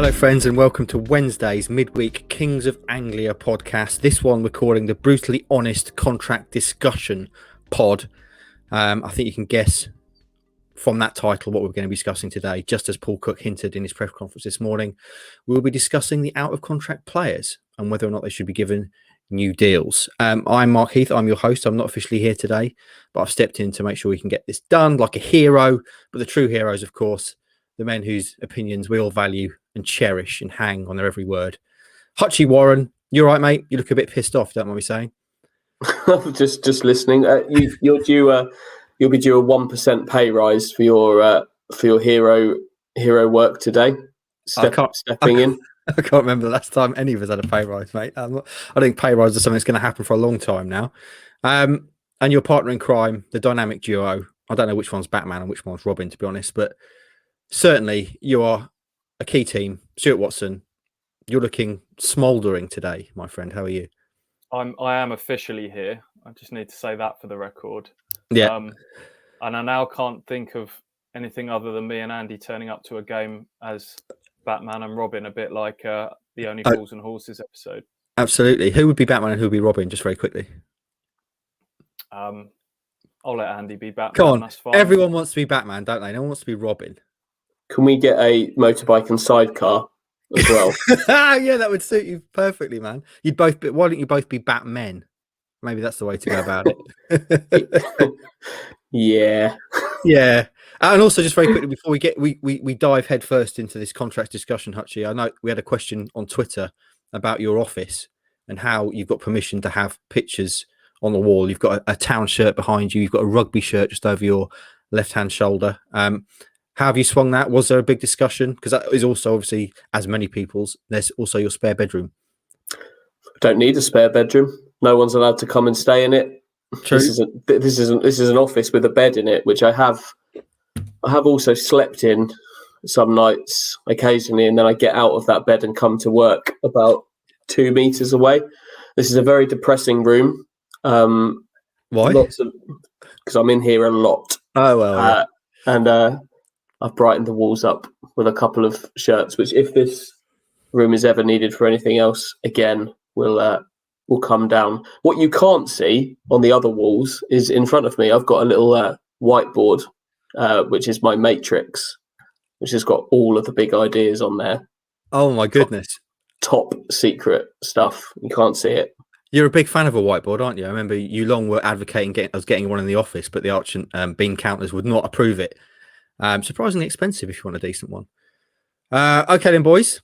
Hello friends and welcome to Wednesday's midweek Kings of Anglia podcast. This one we're calling the Brutally Honest Contract Discussion pod. I think you can guess from that title what we're going to be discussing today. Just as Paul Cook hinted in his press conference this morning, we'll be discussing the out-of-contract players and whether or not they should be given new deals. I'm Mark Heath, I'm your host. I'm not officially here today, but I've stepped in to make sure we can get this done like a hero. But the true heroes, of course, the men whose opinions we all value and cherish and hang on their every word. Hutchie Warren, you all right, mate? You look a bit pissed off, don't mind me saying. just listening. You'll be due a 1% pay rise for your hero work today. Stepping in. I can't remember the last time any of us had a pay rise, mate. I think pay rise is something that's going to happen for a long time now. And your partner in crime, the dynamic duo. I don't know which one's Batman and which one's Robin, to be honest, but certainly you are a key team. Stuart Watson, you're looking smouldering today, my friend. How are you? I am officially here. I just need to say that for the record. Yeah. And I now can't think of anything other than me and Andy turning up to a game as Batman and Robin, a bit like the Only Fools and Horses episode. Absolutely. Who would be Batman and who would be Robin, just very quickly? I'll let Andy be Batman. Come on. That's fine. Everyone wants to be Batman, don't they? No one wants to be Robin. Can we get a motorbike and sidecar as well? Yeah, that would suit you perfectly, man. Why don't you both be Batmen? Maybe that's the way to go about it. Yeah. And also, just very quickly before we dive headfirst into this contract discussion, Hutchie, I know we had a question on Twitter about your office and how you've got permission to have pictures on the wall. You've got a town shirt behind you. You've got a rugby shirt just over your left-hand shoulder. How have you swung that? Was there a big discussion? Because that is also, obviously, as many people's, there's also your spare bedroom. Don't need a spare bedroom. No one's allowed to come and stay in it. True. This is an office with a bed in it, which I have also slept in some nights occasionally, and then I get out of that bed and come to work about 2 meters away. This is a very depressing room. Why? Because I'm in here a lot. Oh well. Yeah. And I've brightened the walls up with a couple of shirts, which if this room is ever needed for anything else again, will come down. What you can't see on the other walls is in front of me. I've got a little whiteboard, which is my matrix, which has got all of the big ideas on there. Oh my goodness. Top secret stuff. You can't see it. You're a big fan of a whiteboard, aren't you? I remember you long were advocating getting one in the office, but the Arch and Bean counters would not approve it. Surprisingly expensive if you want a decent one. Okay then, boys.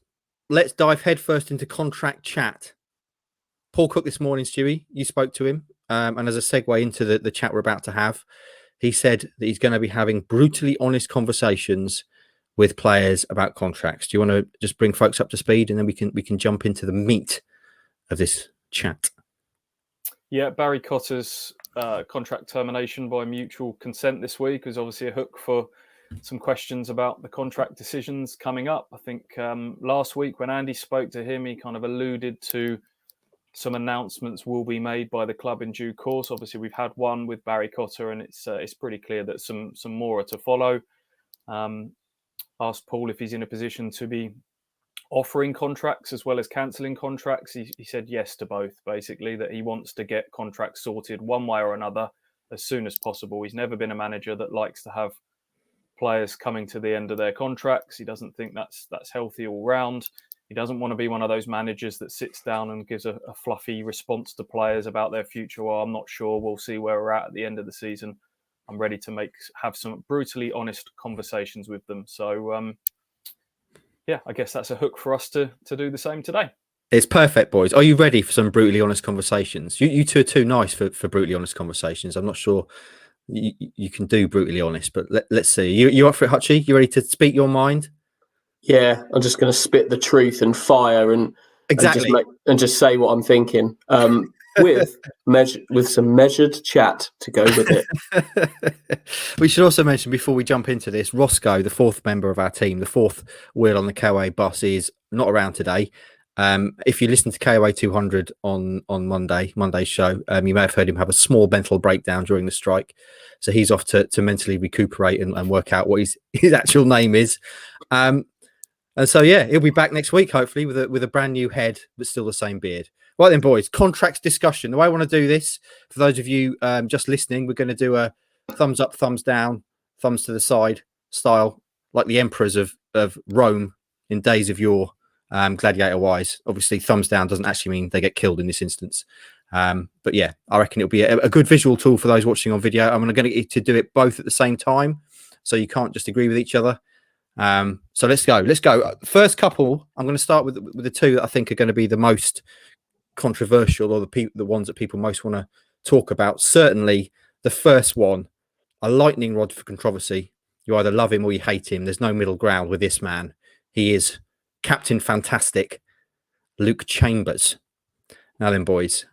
Let's dive headfirst into contract chat. Paul Cook this morning, Stewie, you spoke to him. And as a segue into the chat we're about to have, he said that he's going to be having brutally honest conversations with players about contracts. Do you want to just bring folks up to speed and then we can jump into the meat of this chat? Yeah, Barry Cotter's contract termination by mutual consent this week is obviously a hook for some questions about the contract decisions coming up. I think last week when Andy spoke to him, he kind of alluded to some announcements will be made by the club in due course. Obviously, we've had one with Barry Cotter, and it's pretty clear that some more are to follow. Asked Paul if he's in a position to be offering contracts as well as cancelling contracts. He said yes to both, basically, that he wants to get contracts sorted one way or another as soon as possible. He's never been a manager that likes to have players coming to the end of their contracts. He doesn't think that's healthy all round. He doesn't want to be one of those managers that sits down and gives a fluffy response to players about their future. Well, I'm not sure. We'll see where we're at the end of the season. I'm ready to have some brutally honest conversations with them. So, yeah, I guess that's a hook for us to do the same today. It's perfect, boys. Are you ready for some brutally honest conversations? You two are too nice for brutally honest conversations. I'm not sure you can do brutally honest, but let's see. You up for it, Hutchie? You ready to speak your mind? Yeah, I'm just going to spit the truth and fire and just say what I'm thinking. With some measured chat to go with it. We should also mention before we jump into this, Roscoe, the fourth member of our team, the fourth wheel on the KOA bus, is not around today. If you listen to KOA 200 on Monday's show, you may have heard him have a small mental breakdown during the strike. So he's off to mentally recuperate and work out what his actual name is. And so, yeah, he'll be back next week, hopefully, with a brand new head, but still the same beard. Right then, boys, contracts discussion. The way I want to do this, for those of you just listening, we're going to do a thumbs up, thumbs down, thumbs to the side style, like the emperors of Rome in days of yore, gladiator-wise. Obviously, thumbs down doesn't actually mean they get killed in this instance. But yeah, I reckon it'll be a good visual tool for those watching on video. I'm going to get you to do it both at the same time, so you can't just agree with each other. So let's go. First couple, I'm going to start with the two that I think are going to be the most controversial, or the ones that people most want to talk about. Certainly the first one, a lightning rod for controversy. You either love him or you hate him. There's no middle ground with this man. He is Captain Fantastic, Luke Chambers. Now then, boys,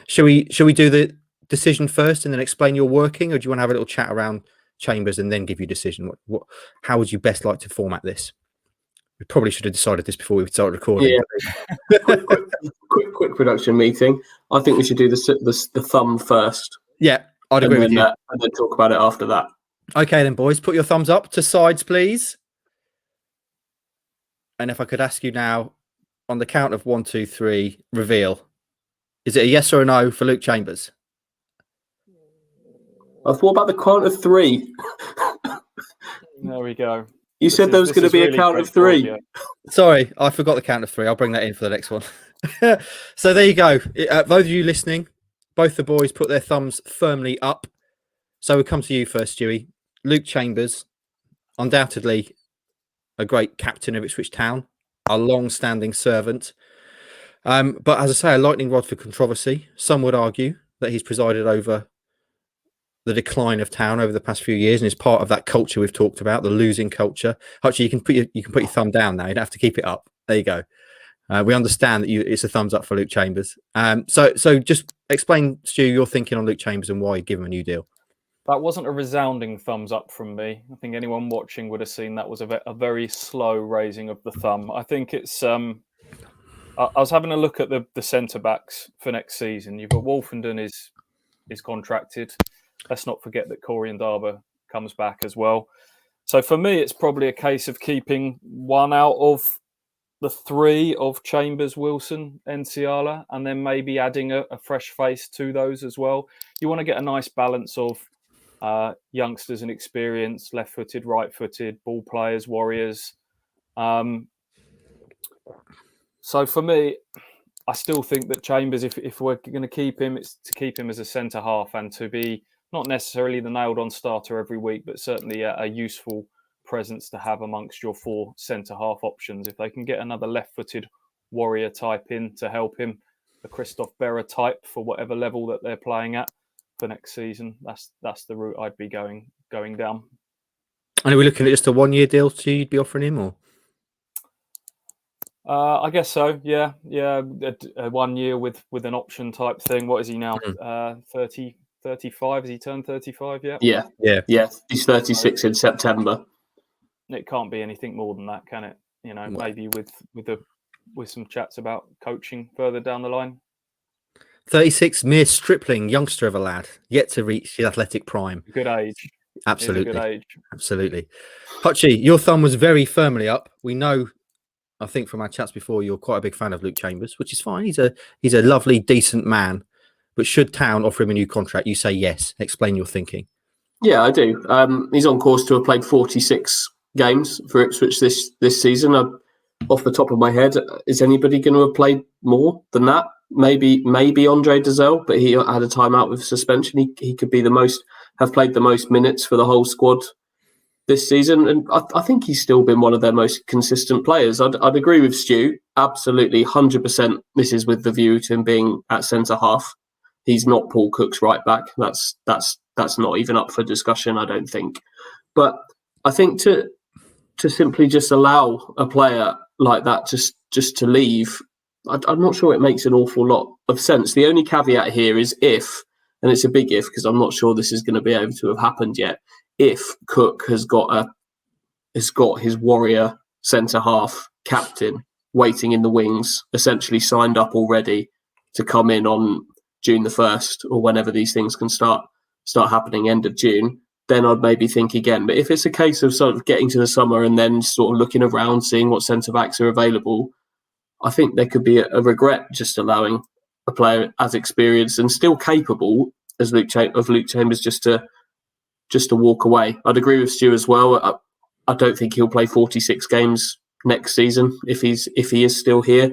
shall we do the decision first and then explain your working, or do you want to have a little chat around Chambers and then give you a decision? How would you best like to format this? We probably should have decided this before we started recording. Yeah. quick production meeting. I think we should do the thumb first. Yeah, I'd agree with you. And then talk about it after that. Okay then, boys, put your thumbs up to sides, please. And if I could ask you now, on the count of 1, 2, 3, reveal. Is it a yes or a no for Luke Chambers? I thought about the count of 3. There we go. You said there was going to be a count of 3. Yeah. Sorry, I forgot the count of 3. I'll bring that in for the next one. So there you go. Those of you listening, both the boys put their thumbs firmly up. So we'll come to you first, Stewie. Luke Chambers, undoubtedly a great captain of Ipswich Town, a long-standing servant. But as I say, a lightning rod for controversy. Some would argue that he's presided over the decline of Town over the past few years and is part of that culture we've talked about, the losing culture. Actually, you can put your thumb down now. You don't have to keep it up. There you go. We understand that it's a thumbs up for Luke Chambers. So just explain, Stu, your thinking on Luke Chambers and why you give him a new deal. That wasn't a resounding thumbs up from me. I think anyone watching would have seen that was a very slow raising of the thumb. I think it's... I was having a look at the centre-backs for next season. You've got Wolfenden is contracted. Let's not forget that Corey and Darber comes back as well. So for me, it's probably a case of keeping one out of the 3 of Chambers, Wilson, Nsiala, and then maybe adding a fresh face to those as well. You want to get a nice balance of youngsters and experience, left-footed, right-footed, ball players, warriors. So for me, I still think that Chambers, if we're going to keep him, it's to keep him as a centre-half and to be not necessarily the nailed-on starter every week, but certainly a useful presence to have amongst your 4 centre-half options. If they can get another left-footed warrior type in to help him, a Christoph Berra type for whatever level that they're playing at for next season, that's the route I'd be going down. And are we looking at just a 1-year deal you'd be offering him, or? I guess so. Yeah. A 1 year with an option type thing. What is he now? 30, 35? Has he turned 35 yet? Yeah. He's 36 in September. It can't be anything more than that, can it? You know, maybe with some chats about coaching further down the line. 36, mere stripling, youngster of a lad, yet to reach his athletic prime. Good age. Absolutely. Good age. Absolutely. Hutchie, your thumb was very firmly up. We know, I think from our chats before, you're quite a big fan of Luke Chambers, which is fine. He's a lovely, decent man. But should Town offer him a new contract, you say yes. Explain your thinking. Yeah, I do. He's on course to have played 46 games for Ipswich this season. Off the top of my head, is anybody going to have played more than that? Maybe Andre Dazelle, but he had a timeout with suspension. He could be have played the most minutes for the whole squad this season, and I think he's still been one of their most consistent players. I'd agree with Stu, absolutely, 100%. This is with the view to him being at centre half. He's not Paul Cook's right back. That's not even up for discussion, I don't think. But I think to simply just allow a player like that just to leave, I'm not sure it makes an awful lot of sense. The only caveat here is if, and it's a big if because I'm not sure this is going to be able to have happened yet, if Cook has got his warrior centre half captain waiting in the wings, essentially signed up already to come in on June the 1st or whenever these things can start happening, end of June, then I'd maybe think again. But if it's a case of sort of getting to the summer and then sort of looking around, seeing what centre-backs are available, I think there could be a regret just allowing a player as experienced and still capable as Luke Chambers just to walk away. I'd agree with Stu as well. I don't think he'll play 46 games next season if he is still here.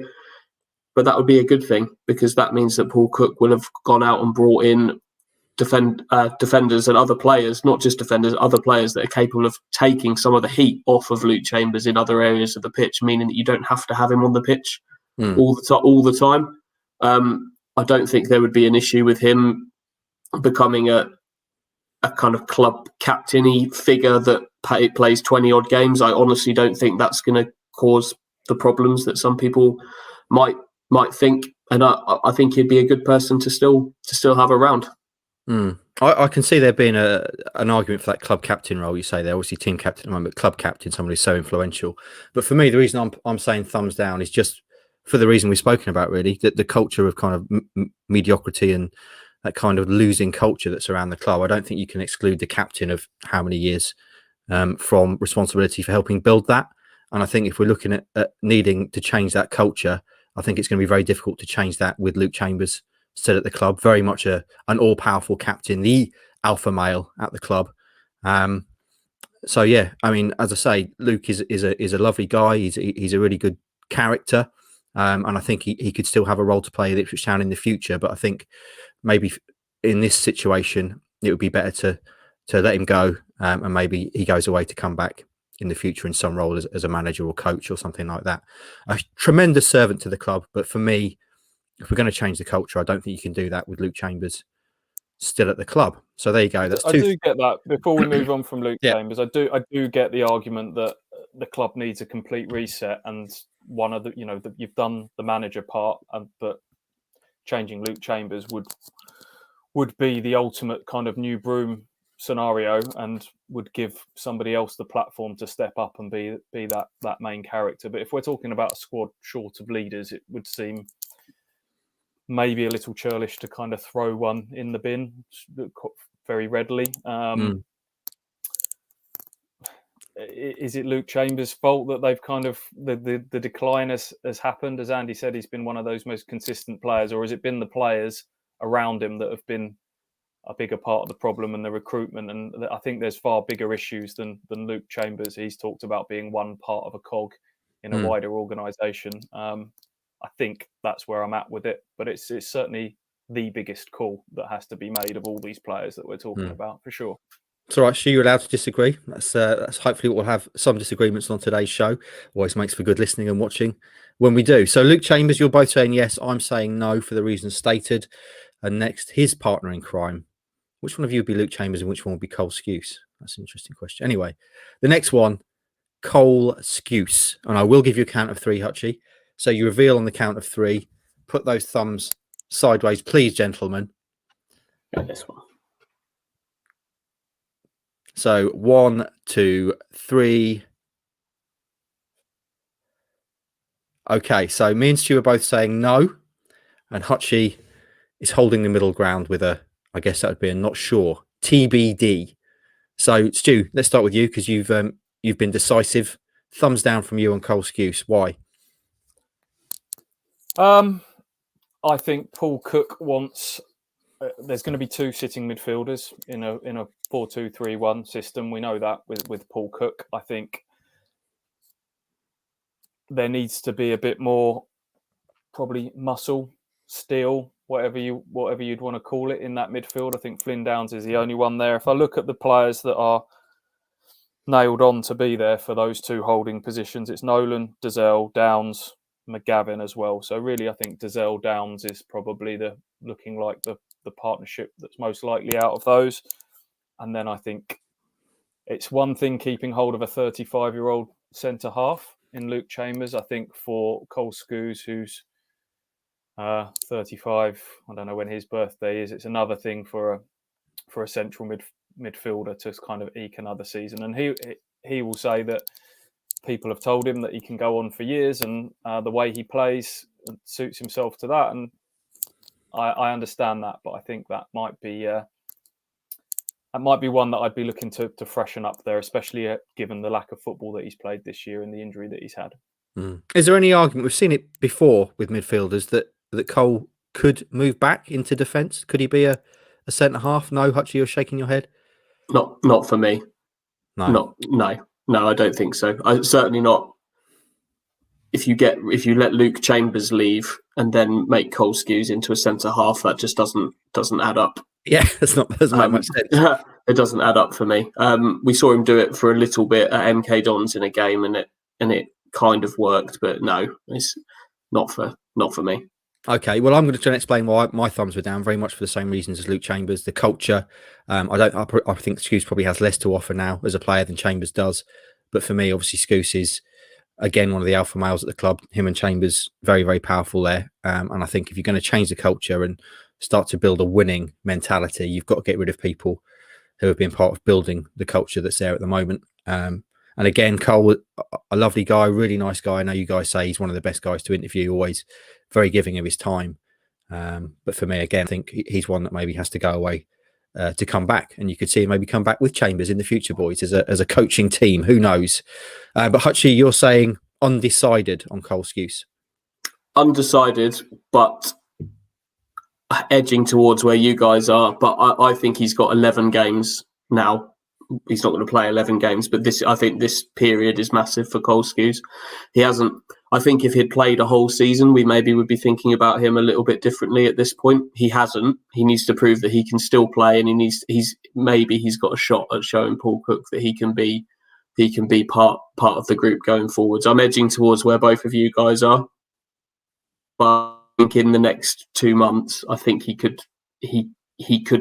But that would be a good thing, because that means that Paul Cook will have gone out and brought in defenders and other players, not just defenders, other players that are capable of taking some of the heat off of Luke Chambers in other areas of the pitch, meaning that you don't have to have him on the pitch all the time. I don't think there would be an issue with him becoming a kind of club captain-y figure that plays 20 odd games. I honestly don't think that's going to cause the problems that some people might think, and I think he'd be a good person to still have around. I can see there being an argument for that club captain role. You say they're obviously team captain at the moment, but club captain, someone who's so influential. But for me, the reason I'm saying thumbs down is just for the reason we've spoken about, really, that the culture of kind of mediocrity and that kind of losing culture that's around the club. I don't think you can exclude the captain of how many years from responsibility for helping build that. And I think if we're looking at needing to change that culture, I think it's going to be very difficult to change that with Luke Chambers still at the club. Very much an all-powerful captain, the alpha male at the club. So yeah, I mean, as I say, Luke is a lovely guy. He's a really good character, and I think he could still have a role to play at Ipswich Town in the future. But I think maybe in this situation, it would be better to let him go, and maybe he goes away to come back in the future in some role as a manager or coach or something like that. A tremendous servant to the club, but for me, if we're going to change the culture, I don't think you can do that with Luke Chambers still at the club. So there you go. I do get that. Before we move on from Luke Chambers, I do get the argument that the club needs a complete reset, and one of the you've done the manager part, but changing Luke Chambers would be the ultimate kind of new broom scenario, and would give somebody else the platform to step up and be that main character. But if we're talking about a squad short of leaders, it would seem maybe a little churlish to kind of throw one in the bin very readily. Is it Luke Chambers' fault that they've kind of the decline has happened? As Andy said, he's been one of those most consistent players, or has it been the players around him that have been a bigger part of the problem and the recruitment? And I think there's far bigger issues than Luke Chambers. He's talked about being one part of a cog in a wider organisation. I think that's where I'm at with it, but it's certainly the biggest call that has to be made of all these players that we're talking about, for sure. It's all right, Stu, you're allowed to disagree. That's hopefully we'll have some disagreements on today's show. Always makes for good listening and watching when we do. So Luke Chambers, you're both saying yes. I'm saying no for the reasons stated. And next, his partner in crime. Which one of you would be Luke Chambers and which one would be Cole Skuse? That's an interesting question. Anyway, the next one, Cole Skuse. And I will give you a count of three, Hutchie. So you reveal on the count of three. Put those thumbs sideways, please, gentlemen. Yeah, this one. So 1, 2, 3. Okay, so me and Stu are both saying no, and Hutchie is holding the middle ground with I guess that would be a not sure, TBD. So Stu, let's start with you because you've been decisive. Thumbs down from you on Cole Skuse. Why? I think Paul Cook wants. There's going to be two sitting midfielders in a 4-2-3-1 system. We know that with Paul Cook. I think there needs to be a bit more, probably muscle, steel, whatever you'd want to call it in that midfield. I think Flynn Downs is the only one there. If I look at the players that are nailed on to be there for those two holding positions, it's Nolan, Dazelle, Downs, McGavin as well. So really, I think Dazelle Downs is probably looking like the partnership that's most likely out of those. And then I think it's one thing keeping hold of a 35-year-old centre half in Luke Chambers. I think for Cole Skuse, who's 35, I don't know when his birthday is, it's another thing for a central midfielder to kind of eke another season. And he will say that people have told him that he can go on for years, and the way he plays suits himself to that. And I understand that, but I think that might be that might be one that I'd be looking to freshen up there, especially given the lack of football that he's played this year and the injury that he's had. Is there any argument? We've seen it before with midfielders that Cole could move back into defence. Could he be a centre half? No, Hutchie, you're shaking your head. Not for me. No, No, I don't think so. Certainly not. If you let Luke Chambers leave and then make Cole Skews into a centre half, that just doesn't add up. Yeah, doesn't make much sense. It doesn't add up for me. We saw him do it for a little bit at MK Dons in a game, and it kind of worked, but no, it's not for me. Okay, well, I'm going to try and explain why my thumbs were down, very much for the same reasons as Luke Chambers. The culture, I think Scouse probably has less to offer now as a player than Chambers does. But for me, obviously, Scouse is, again, one of the alpha males at the club. Him and Chambers, very, very powerful there. And I think if you're going to change the culture and start to build a winning mentality, you've got to get rid of people who have been part of building the culture that's there at the moment. And again, Cole, a lovely guy, really nice guy. I know you guys say he's one of the best guys to interview, always very giving of his time. But for me, again, I think he's one that maybe has to go away to come back. And you could see him maybe come back with Chambers in the future, boys, as a coaching team. Who knows? But Hutchie, you're saying undecided on Cole Skews. Undecided, but edging towards where you guys are. But I think he's got 11 games now. He's not going to play 11 games, but I think this period is massive for Cole Skews. He hasn't. I think if he'd played a whole season, we maybe would be thinking about him a little bit differently at this point. He hasn't. He needs to prove that he can still play, and he's got a shot at showing Paul Cook that he can be part of the group going forwards. I'm edging towards where both of you guys are, but I think in the next 2 months, I think he could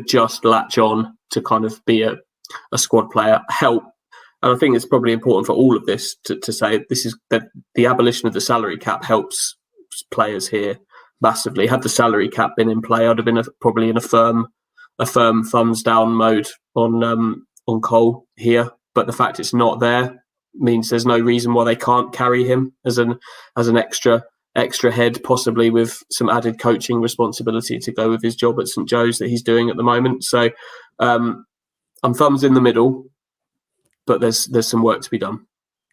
just latch on to kind of be a squad player, help. And I think it's probably important for all of this to say this is that the abolition of the salary cap helps players here massively. Had the salary cap been in play, I'd have been probably in a firm thumbs down mode on Cole here. But the fact it's not there means there's no reason why they can't carry him as an extra head, possibly with some added coaching responsibility to go with his job at St Joe's that he's doing at the moment. So I'm thumbs in the middle, but there's some work to be done.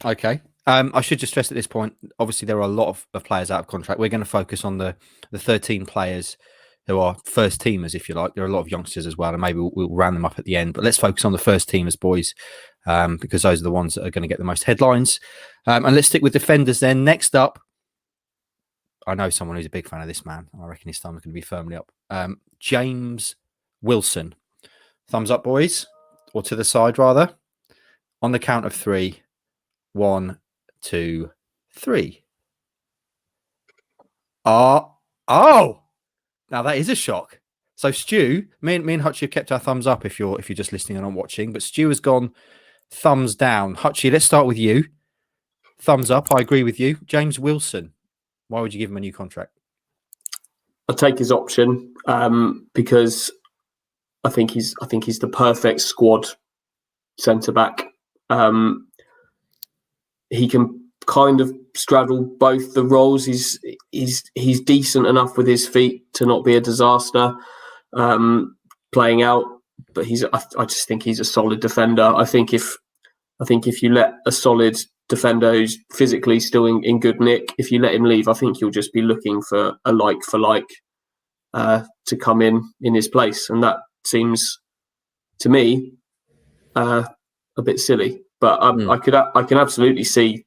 Okay. I should just stress at this point, obviously there are a lot of players out of contract. We're going to focus on the 13 players who are first teamers, if you like. There are a lot of youngsters as well, and maybe we'll round them up at the end. But let's focus on the first teamers, boys, because those are the ones that are going to get the most headlines. And let's stick with defenders then. Next up, I know someone who's a big fan of this man. I reckon his thumb is going to be firmly up. James Wilson. Thumbs up, boys. Or to the side, rather. On the count of 3. 1, 2, 3. Oh! Now that is a shock. So Stu, me and Hutchie have kept our thumbs up if you're just listening and not watching, but Stu has gone thumbs down. Hutchie, let's start with you. Thumbs up, I agree with you. James Wilson, why would you give him a new contract? I'll take his option because I think he's the perfect squad centre back. He can kind of straddle both the roles. He's decent enough with his feet to not be a disaster playing out, but I just think he's a solid defender. I think if you let a solid defender who's physically still in good nick, if you let him leave, I think you'll just be looking for a like for like to come in his place, and that seems to me a bit silly. But I can absolutely see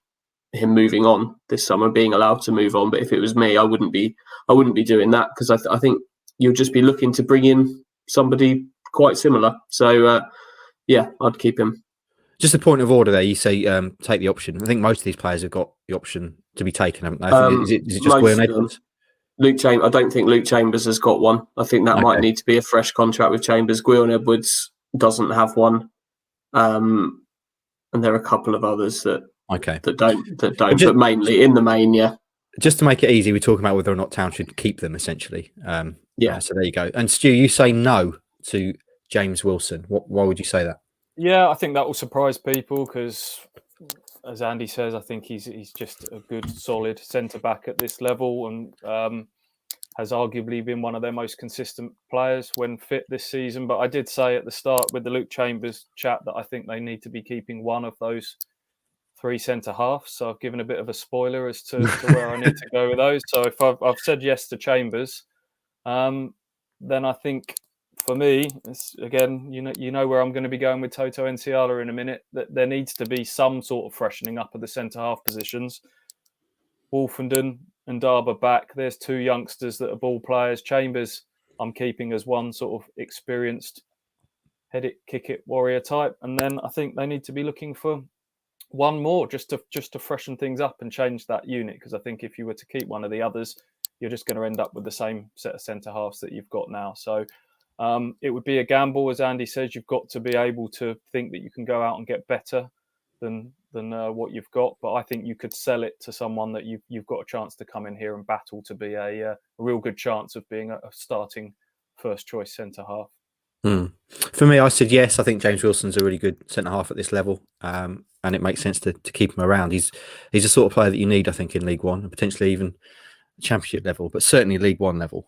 him moving on this summer, being allowed to move on. But if it was me, I wouldn't be doing that, because I think you'll just be looking to bring in somebody quite similar. So yeah, I'd keep him. Just a point of order there. You say take the option. I think most of these players have got the option to be taken, haven't they? Is it just Gwen Edwards? I don't think Luke Chambers has got one. I think that might need to be a fresh contract with Chambers. Gwen Edwards doesn't have one. And there are a couple of others that don't. But mainly in the main, yeah. Just to make it easy, we're talking about whether or not Town should keep them, essentially. Yeah. So there you go. And Stu, you say no to James Wilson. Why would you say that? Yeah, I think that will surprise people because, as Andy says, I think he's just a good, solid centre back at this level, and has arguably been one of their most consistent players when fit this season. But I did say at the start with the Luke Chambers chat that I think they need to be keeping one of those 3 centre halves. So I've given a bit of a spoiler as to where I need to go with those. So if I've said yes to Chambers, then I think for me, again, you know where I'm going to be going with Toto Nsiala in a minute. That there needs to be some sort of freshening up of the centre half positions. Wolfenden and Darber back. There's 2 youngsters that are ball players. Chambers, I'm keeping as one sort of experienced head it, kick it warrior type, and then I think they need to be looking for one more just to freshen things up and change that unit. Because I think if you were to keep one of the others, you're just going to end up with the same set of centre halves that you've got now. So it would be a gamble, as Andy says. You've got to be able to think that you can go out and get better than what you've got. But I think you could sell it to someone that you've got a chance to come in here and battle to be a real good chance of being a starting first choice centre half. For me, I said yes. I think James Wilson's a really good centre half at this level, and it makes sense to keep him around. He's the sort of player that you need, I think, in League One and potentially even Championship level, but certainly League One level.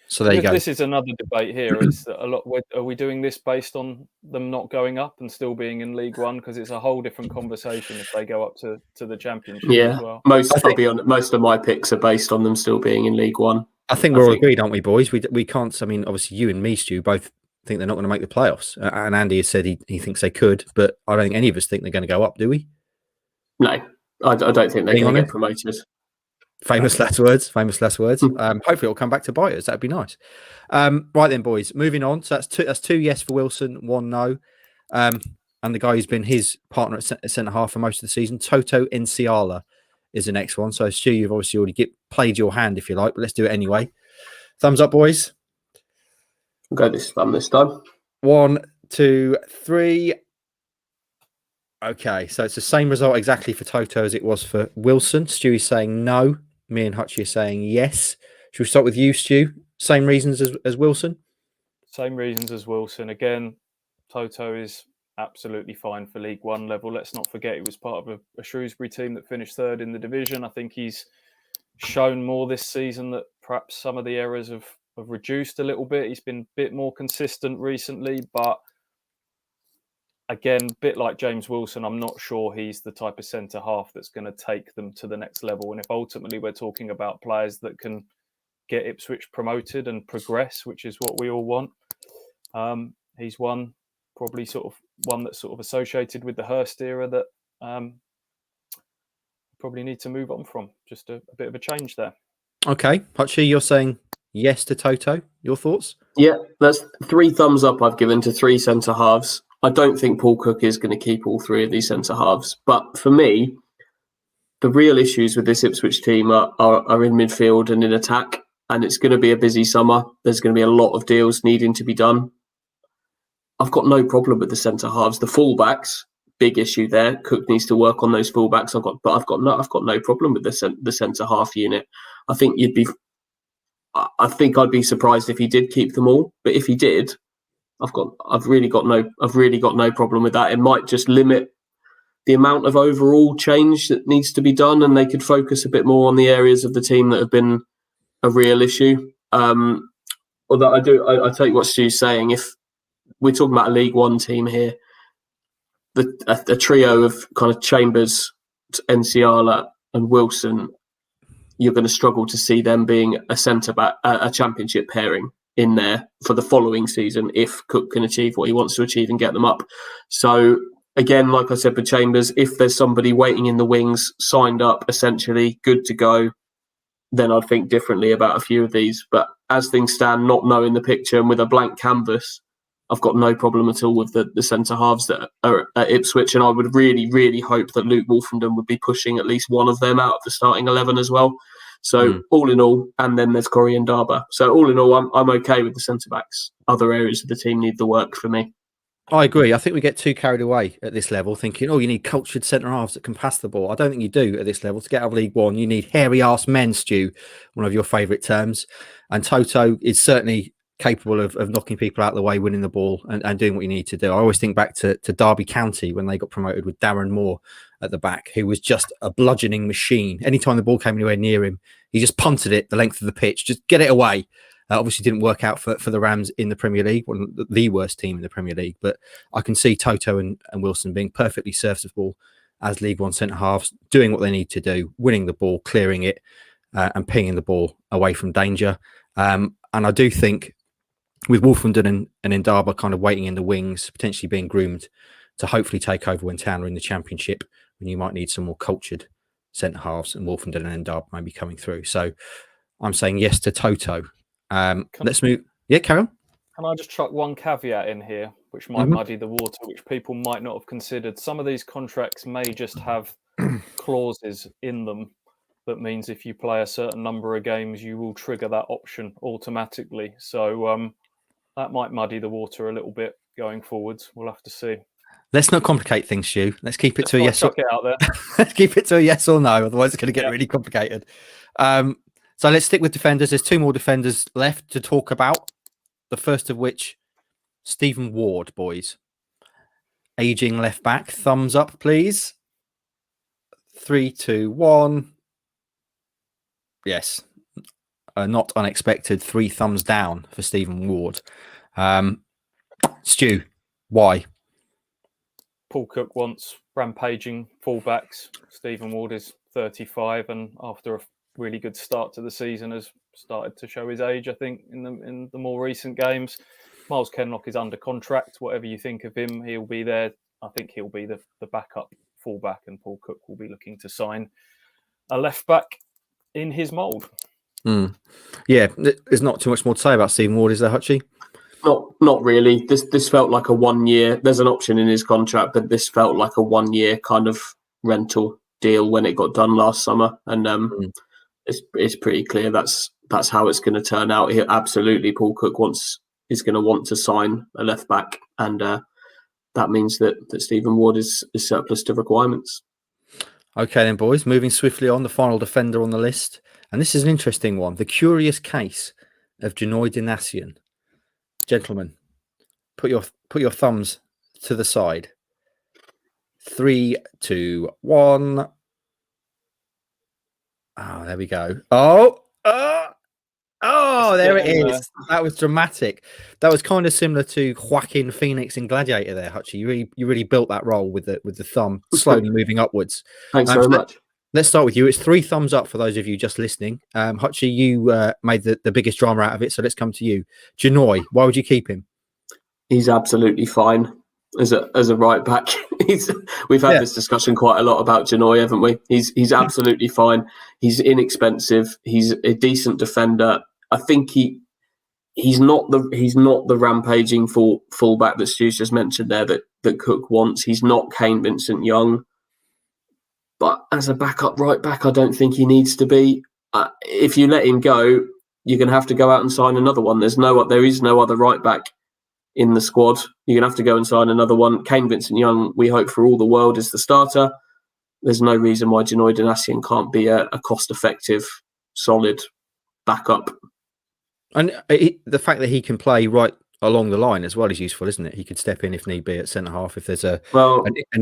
So there you go. This is another debate here. It's a lot. Are we doing this based on them not going up and still being in League One? Because it's a whole different conversation if they go up to the Championship as well. I'll be honest, most of my picks are based on them still being in League One. I think we're all agreed, aren't we, boys? We can't. I mean, obviously, you and me, Stu, both think they're not going to make the playoffs, and Andy has said he thinks they could, but I don't think any of us think they're going to go up, do we? No, I don't think they're going to get promoted. Famous last words. Hopefully it'll come back to bite us. That'd be nice. Right then, boys. Moving on. So that's two yes for Wilson, 1 no. And the guy who's been his partner at centre half for most of the season, Toto Nsiala, is the next one. So Stu, you've obviously already played your hand, if you like, but let's do it anyway. Thumbs up, boys. I'll go this time. 1, 2, 3. Okay, so it's the same result exactly for Toto as it was for Wilson. Stewie's saying no. Me and Hutchie are saying yes. Should we start with you, Stu? Same reasons as Wilson? Same reasons as Wilson. Again, Toto is absolutely fine for League One level. Let's not forget he was part of a Shrewsbury team that finished 3rd in the division. I think he's shown more this season that perhaps some of the errors have reduced a little bit. He's been a bit more consistent recently, but again, a bit like James Wilson, I'm not sure he's the type of centre half that's going to take them to the next level. And if ultimately we're talking about players that can get Ipswich promoted and progress, which is what we all want, he's probably one that's sort of associated with the Hurst era that probably need to move on from. Just a bit of a change there. Okay, Hutchie, you're saying yes to Toto. Your thoughts? Yeah, that's 3 thumbs up I've given to 3 centre halves. I don't think Paul Cook is going to keep all 3 of these centre halves. But for me, the real issues with this Ipswich team are in midfield and in attack. And it's going to be a busy summer. There's going to be a lot of deals needing to be done. I've got no problem with the centre halves. The fullbacks, big issue there. Cook needs to work on those fullbacks. I've got no problem with the centre half unit. I think I'd be surprised if he did keep them all. But if he did, I've really got no problem with that. It might just limit the amount of overall change that needs to be done, and they could focus a bit more on the areas of the team that have been a real issue. Although I take what Stu's saying. If we're talking about a League One team here, the trio of kind of Chambers, Nsiala, and Wilson, you're going to struggle to see them being a centre back, a Championship pairing in there for the following season if Cook can achieve what he wants to achieve and get them up. So again, like I said for Chambers, if there's somebody waiting in the wings, signed up, essentially good to go, then I'd think differently about a few of these. But as things stand, not knowing the picture and with a blank canvas, I've got no problem at all with the centre halves that are at Ipswich, and I would really, really hope that Luke Wolfenden would be pushing at least one of them out of the starting 11 as well. So all in all, and then there's Corey and Darber. So all in all, I'm okay with the centre backs. Other areas of the team need the work for me. I agree. I think we get too carried away at this level, thinking, you need cultured centre halves that can pass the ball. I don't think you do at this level. To get out of League One, you need hairy-ass men, Stu, one of your favourite terms. And Toto is certainly capable of knocking people out of the way, winning the ball and doing what you need to do. I always think back to Derby County when they got promoted with Darren Moore at the back, who was just a bludgeoning machine. Anytime the ball came anywhere near him, He just punted it the length of the pitch, just get it away. Obviously, didn't work out for the Rams in the Premier League, one of the worst team in the Premier League. But I can see Toto and Wilson being perfectly serviceable as League One centre halves, doing what they need to do, winning the ball, clearing it, and pinging the ball away from danger. And I do think with Wolfenden and Indaba kind of waiting in the wings, potentially being groomed to hopefully take over when Town are in the Championship, when you might need some more cultured centre halves, and Wolfenden and Indaba may be coming through. So I'm saying yes to Toto. Let's move. Yeah, carry on. Can I just chuck one caveat in here, which might muddy the water, which people might not have considered? Some of these contracts may just have clauses in them that means if you play a certain number of games, you will trigger that option automatically. So that might muddy the water a little bit going forwards. We'll have to see. Let's not complicate things, Stu. Let's keep it to a yes. Chuck it out there. Let's keep it to a yes or no. Otherwise, it's going to get really complicated. So let's stick with defenders. There's two more defenders left to talk about. The first of which, Stephen Ward, boys. Aging left back. Thumbs up, please. 3, 2, 1. Yes. Not unexpected. 3 thumbs down for Stephen Ward. Stu, why? Paul Cook wants rampaging fullbacks. Stephen Ward is 35 and after a really good start to the season has started to show his age, I think, in the more recent games. Miles Kenlock is under contract. Whatever you think of him, he'll be there. I think he'll be the backup fullback, and Paul Cook will be looking to sign a left back in his mould. Yeah, there's not too much more to say about Stephen Ward, is there, Hutchie? Not really. This felt like a 1 year. There's an option in his contract, but this felt like a 1 year kind of rental deal when it got done last summer, and it's pretty clear that's how it's going to turn out. Absolutely, Paul Cook is going to want to sign a left back, and that means that Stephen Ward is surplus to requirements. Okay, then, boys. Moving swiftly on, the final defender on the list, and this is an interesting one: the curious case of Janoy Dinassian. Gentlemen, put your thumbs to the side. 3, 2, 1. Oh, there we go. Oh, there it is. That was dramatic. That was kind of similar to Joaquin Phoenix in Gladiator there, Hutchie. You really built that role with the thumb slowly moving upwards. Thanks very much. Let's start with you. It's 3 thumbs up for those of you just listening. Hutchie, you made the biggest drama out of it, so let's come to you. Janoy, why would you keep him? He's absolutely fine as a right back. We've had this discussion quite a lot about Janoy, haven't we? He's absolutely fine. He's inexpensive. He's a decent defender. I think he's not the rampaging fullback that Stu's just mentioned there that Cook wants. He's not Kane Vincent-Young. But as a backup right back, I don't think he needs to be. If you let him go, you're going to have to go out and sign another one. There is no other right back in the squad. You're going to have to go and sign another one. Kane Vincent-Young, we hope for all the world, is the starter. There's no reason why Janoy Dinassian can't be a cost-effective, solid backup. And the fact that he can play right along the line as well is useful, isn't it? He could step in if need be at centre half if there's an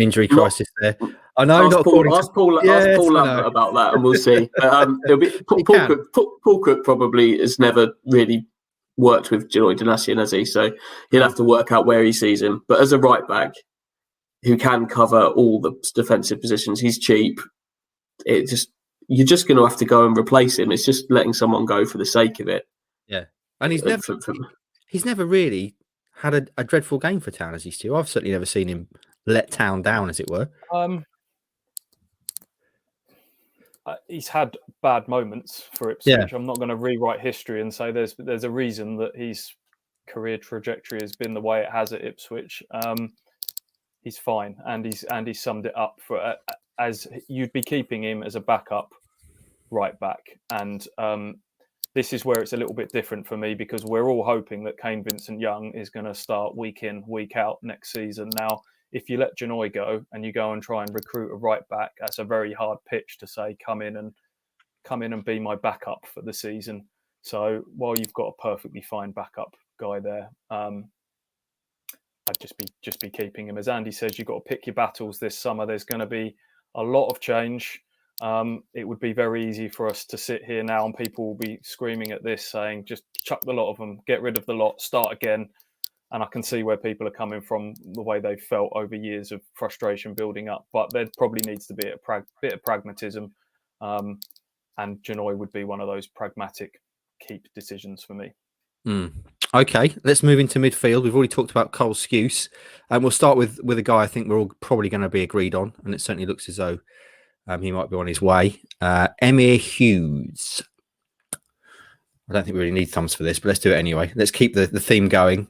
injury crisis there. I know. Ask Paul Lambert about that, and we'll see. Paul Cook probably has never really worked with Janoy Dinassian, has he? So he'll have to work out where he sees him. But as a right back who can cover all the defensive positions, he's cheap. You're just going to have to go and replace him. It's just letting someone go for the sake of it. Yeah, and he's never really had a dreadful game for Town, has he, Stu? I've certainly never seen him let Town down, as it were. He's had bad moments for Ipswich. Yeah. I'm not going to rewrite history and say there's a reason that his career trajectory has been the way it has at Ipswich. He's fine, and he's summed it up for as you'd be keeping him as a backup right back, and this is where it's a little bit different for me because we're all hoping that Kane Vincent-Young is going to start week in, week out next season. Now, if you let Janoy go and you go and try and recruit a right back, that's a very hard pitch to say, come in and be my backup for the season. So while you've got a perfectly fine backup guy there, I'd just be keeping him. As Andy says, you've got to pick your battles this summer. There's going to be a lot of change. it would be very easy for us to sit here now and people will be screaming at this saying, just chuck the lot of them, get rid of the lot, start again. And I can see where people are coming from, the way they've felt over years of frustration building up. But there probably needs to be a bit of pragmatism. And Janoi would be one of those pragmatic keep decisions for me. Okay, let's move into midfield. We've already talked about Cole Skuse. And we'll start with a guy I think we're all probably going to be agreed on. And it certainly looks as though he might be on his way. Emyr Hughes. I don't think we really need thumbs for this, but let's do it anyway. Let's keep the theme going.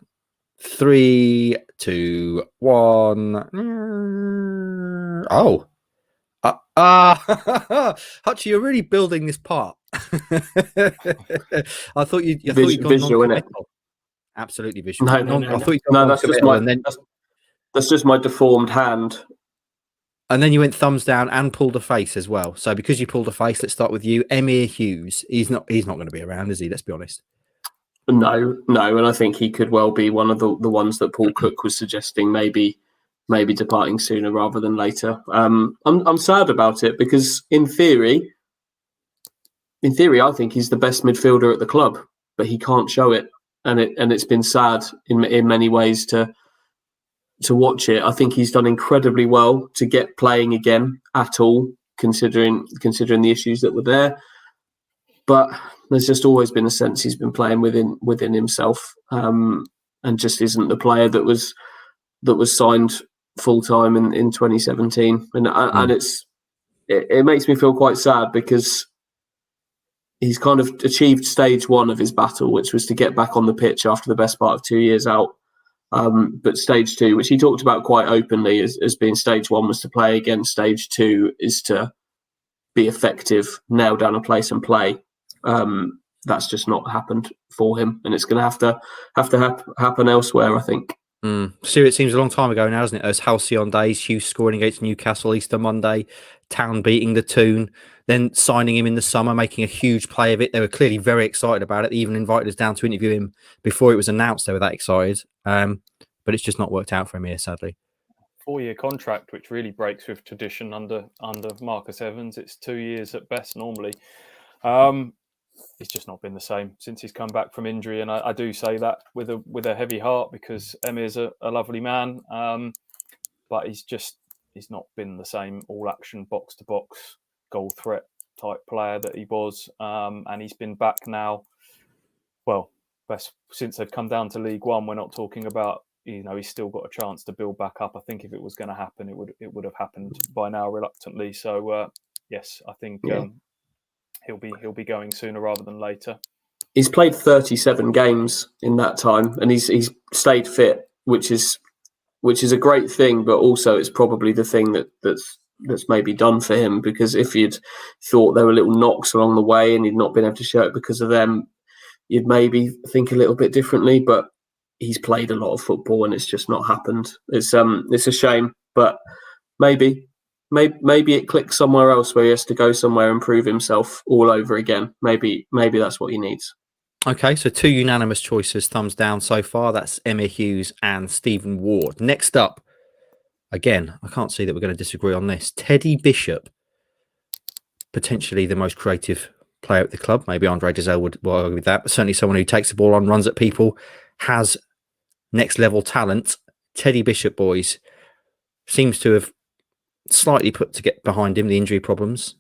3, 2, 1. Oh. Hutchie, you're really building this part. I thought you'd gone visual, innit? Absolutely visual. No. I thought you'd gone that's just my deformed hand. And then you went thumbs down and pulled a face as well. So because you pulled a face, let's start with you, Emyr Hughes. He's not going to be around, is he? Let's be honest. No, and I think he could well be one of the ones that Paul Cook was suggesting, maybe departing sooner rather than later. I'm sad about it because in theory, I think he's the best midfielder at the club, but he can't show it, and it's been sad in many ways to watch it. I think he's done incredibly well to get playing again at all, considering the issues that were there. But there's just always been a sense he's been playing within himself, and just isn't the player that was signed full time in 2017. And it makes me feel quite sad because he's kind of achieved stage one of his battle, which was to get back on the pitch after the best part of 2 years out. But stage two, which he talked about quite openly as being stage one, was to play again. Stage two is to be effective, nail down a place and play. That's just not happened for him, and it's going to have to happen elsewhere, I think. See, it seems a long time ago now, doesn't it? Those halcyon days, Hughes scoring against Newcastle Easter Monday, Town beating the Toon, then signing him in the summer, making a huge play of it. They were clearly very excited about it. They even invited us down to interview him before it was announced. They were that excited, but it's just not worked out for him here, sadly. 4-year contract, which really breaks with tradition under Marcus Evans. It's 2 years at best normally. It's just not been the same since he's come back from injury, and I do say that with a heavy heart because Emyr's a lovely man, but he's not been the same all action box to box goal threat type player that he was, and he's been back now. Well, since they've come down to League One, we're not talking about, he's still got a chance to build back up. I think if it was going to happen, it would have happened by now reluctantly. So yes, I think. Yeah. He'll be going sooner rather than later. He's played 37 games in that time, and he's stayed fit, which is a great thing. But also, it's probably the thing that's maybe done for him, because if you'd thought there were little knocks along the way and he'd not been able to show it because of them, you'd maybe think a little bit differently. But he's played a lot of football, and it's just not happened. It's a shame, but maybe it clicks somewhere else where he has to go somewhere and prove himself all over again. Maybe that's what he needs. Okay, so 2 unanimous choices, thumbs down so far. That's Emyr Hughes and Stephen Ward. Next up, again, I can't see that we're going to disagree on this. Teddy Bishop, potentially the most creative player at the club. Maybe Andre Dazelle would argue with that, but certainly someone who takes the ball on, runs at people, has next level talent. Teddy Bishop, boys, seems to have slightly put to get behind him the injury problems,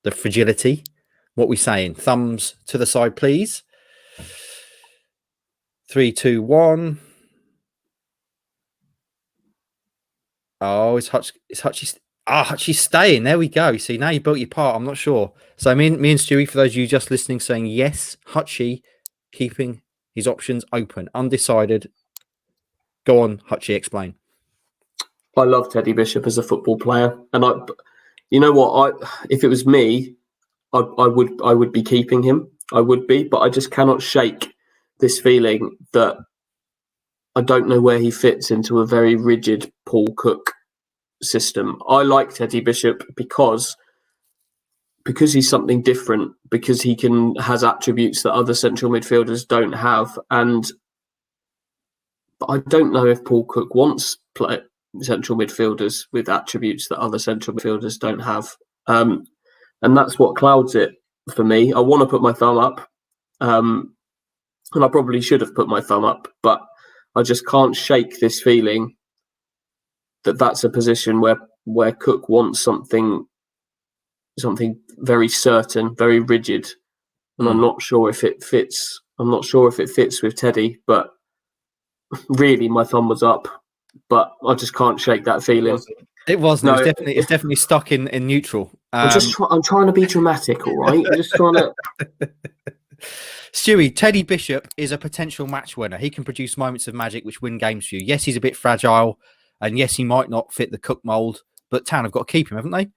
the fragility. What we saying? Thumbs to the side, please. 3, 2, 1. Oh, it's Hutchie's. Hutchie's staying. There we go. See, now you built your part. I'm not sure. So me and Stewie, for those of you just listening, saying yes, Hutchie keeping his options open, undecided. Go on, Hutchie, explain. I love Teddy Bishop as a football player, and you know what? If it was me, I would be keeping him. I would be, but I just cannot shake this feeling that I don't know where he fits into a very rigid Paul Cook system. I like Teddy Bishop because he's something different, because he has attributes that other central midfielders don't have, but I don't know if Paul Cook wants central midfielders with attributes that other central midfielders don't have. And that's what clouds it for me. I want to put my thumb up, and I probably should have put my thumb up, but I just can't shake this feeling that that's a position where Cook wants something very certain, very rigid, and I'm not sure if it fits. I'm not sure if it fits with Teddy, but really, my thumb was up, but I just can't shake that feeling. It wasn't. No, It's definitely stuck in neutral. I'm trying to be dramatic, all right. I'm just trying to. Stewie, Teddy Bishop is a potential match winner. He can produce moments of magic which win games for you. Yes, he's a bit fragile, and yes, he might not fit the Cook mould, but Town have got to keep him, haven't they?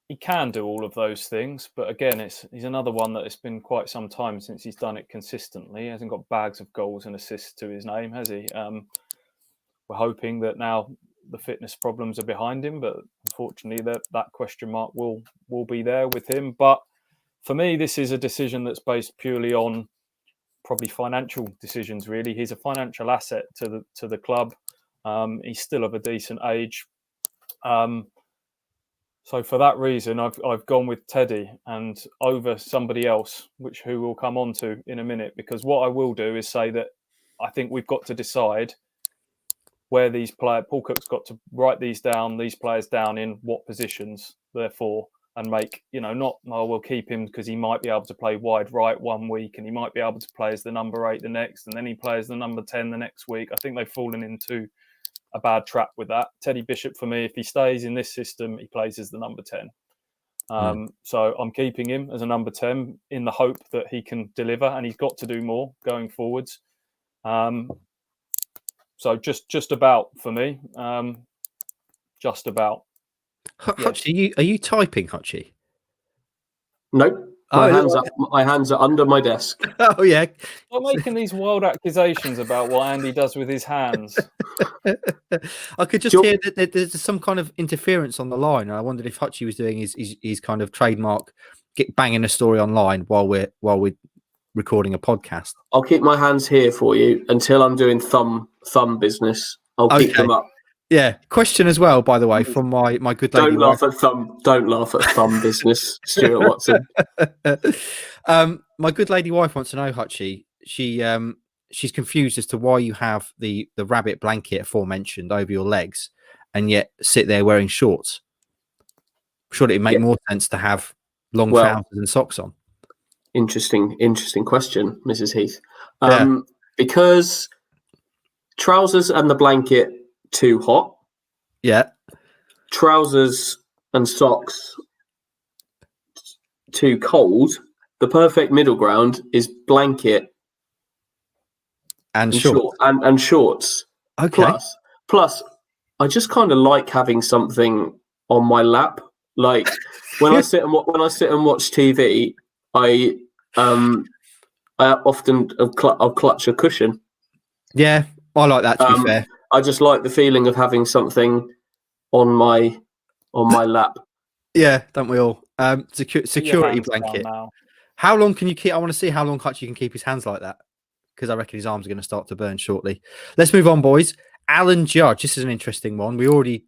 He can do all of those things, but again, he's another one that it's been quite some time since he's done it consistently. He hasn't got bags of goals and assists to his name, has he? We're hoping that now the fitness problems are behind him, but unfortunately that question mark will be there with him. But for me, this is a decision that's based purely on probably financial decisions, really. He's a financial asset to the club. He's still of a decent age. So for that reason, I've gone with Teddy and over somebody else, who we'll come on to in a minute, because what I will do is say that I think we've got to decide where these players, Paul Cook's got to write these players down in what positions, therefore, and make, we'll keep him because he might be able to play wide right one week and he might be able to play as the number 8 the next, and then he plays the number 10 the next week. I think they've fallen into a bad trap with that. Teddy Bishop, for me, if he stays in this system, he plays as the number 10. So I'm keeping him as a number 10 in the hope that he can deliver, and he's got to do more going forwards. So just about for me, just about. Hutchie, are you typing, Hutchie? Nope. My hands are under my desk. Oh yeah. Stop making these wild accusations about what Andy does with his hands. I could just hear that there's some kind of interference on the line, and I wondered if Hutchie was doing his kind of trademark, banging a story online while we're recording a podcast. I'll keep my hands here for you until I'm doing thumb business. I'll keep them up. Yeah. Question as well, by the way, from my good lady. Don't laugh at thumb business, Stuart Watson. My good lady wife wants to know, Hutchie. She's confused as to why you have the rabbit blanket aforementioned over your legs, and yet sit there wearing shorts. Surely it'd make more sense to have long trousers and socks on. Interesting question, Mrs. Heath. Because trousers and the blanket too hot. Yeah. Trousers and socks too cold. The perfect middle ground is blanket and shorts. And shorts. Okay. Plus, I just kind of like having something on my lap. Like when I sit and watch TV, I often I'll clutch a cushion. Yeah, I like that, to be fair. I just like the feeling of having something on my lap. Yeah, don't we all? Security blanket. How long can you keep? I want to see how long Hutchie can keep his hands like that, because I reckon his arms are going to start to burn shortly. Let's move on, boys. Alan Judge. This is an interesting one.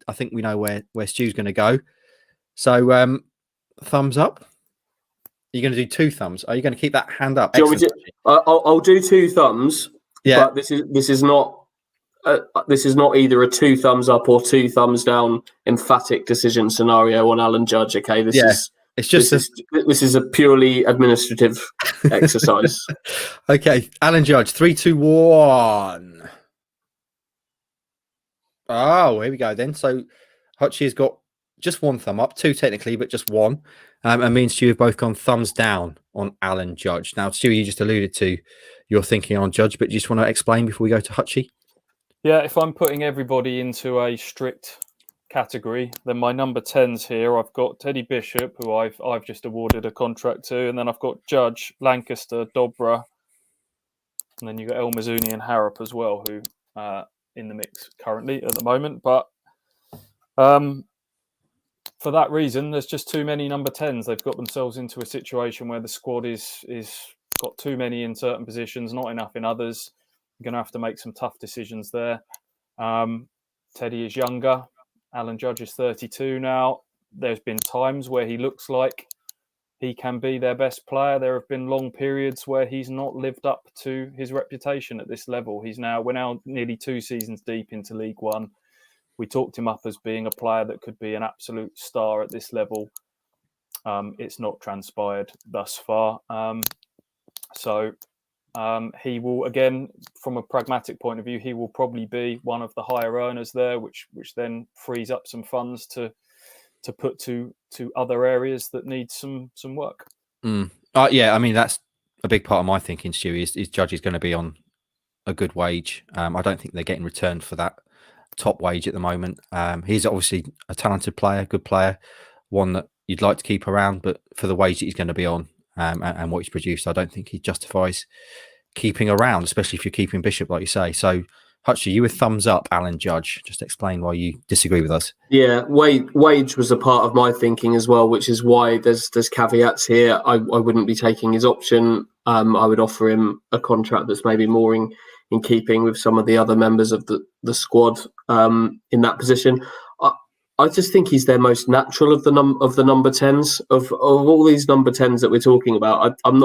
I think we know where Stu's going to go. So, thumbs up. Are you going to do 2 thumbs? Are you going to keep that hand up? I'll do 2 thumbs. Yeah, but this is not either a 2 thumbs up or 2 thumbs down emphatic decision scenario on Alan Judge. Okay, this is a purely administrative exercise. Okay, Alan Judge, 3, 2, 1. Oh, here we go then. So Hutchie has got just 1 thumb up, 2 technically, but just 1. And me and Stu have both gone thumbs down on Alan Judge. Now, Stu, you just alluded to your thinking on Judge, but you just want to explain before we go to Hutchie? Yeah, if I'm putting everybody into a strict category, then my number 10s here, I've got Teddy Bishop, who I've just awarded a contract to, and then I've got Judge, Lancaster, Dobra, and then you've got El Mazzuni and Harrop as well, who are in the mix currently at the moment. But for that reason, there's just too many number 10s. They've got themselves into a situation where the squad is got too many in certain positions, not enough in others. You're going to have to make some tough decisions there. Teddy is younger. Alan Judge is 32 now. there's been times where he looks like he can be their best player. There have been long periods where he's not lived up to his reputation at this level. We're now nearly 2 seasons deep into League One. We talked him up as being a player that could be an absolute star at this level. It's not transpired thus far. He will, again, from a pragmatic point of view, he will probably be one of the higher earners there, which then frees up some funds to put to other areas that need some work. Yeah, I mean, that's a big part of my thinking, Stewie, is Judge is going to be on a good wage. I don't think they're getting returned for that top wage at the moment. He's obviously a talented player, good player, one that you'd like to keep around, but for the wage that he's going to be on and what he's produced, I don't think he justifies keeping around, especially if you're keeping Bishop, like you say. So, Hutchie, you with thumbs up, Alan Judge. Just explain why you disagree with us. Yeah, wage was a part of my thinking as well, which is why there's caveats here. I wouldn't be taking his option. I would offer him a contract that's maybe more in keeping with some of the other members of the squad in that position. I just think he's their most natural of the number 10s of all these number 10s that we're talking about. I'm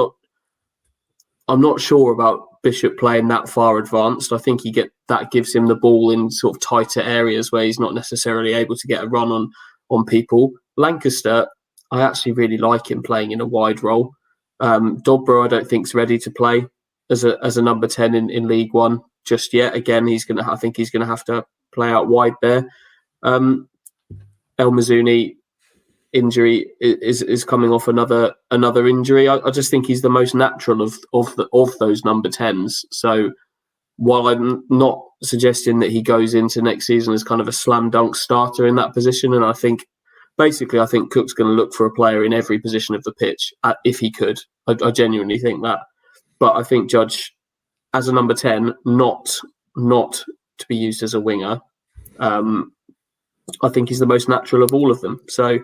not sure about Bishop playing that far advanced. I think that gives him the ball in sort of tighter areas where he's not necessarily able to get a run on people. Lancaster, I actually really like him playing in a wide role. Dobro, I don't think is ready to play as a number 10 in League One just yet. Again, I think he's gonna have to play out wide there. El Mazzuni injury is coming off another injury. I just think he's the most natural of those number 10s. So while I'm not suggesting that he goes into next season as kind of a slam dunk starter in that position, and I think Cook's going to look for a player in every position of the pitch if he could. I genuinely think that. But I think Judge, as a number 10, not to be used as a winger, I think he's the most natural of all of them. So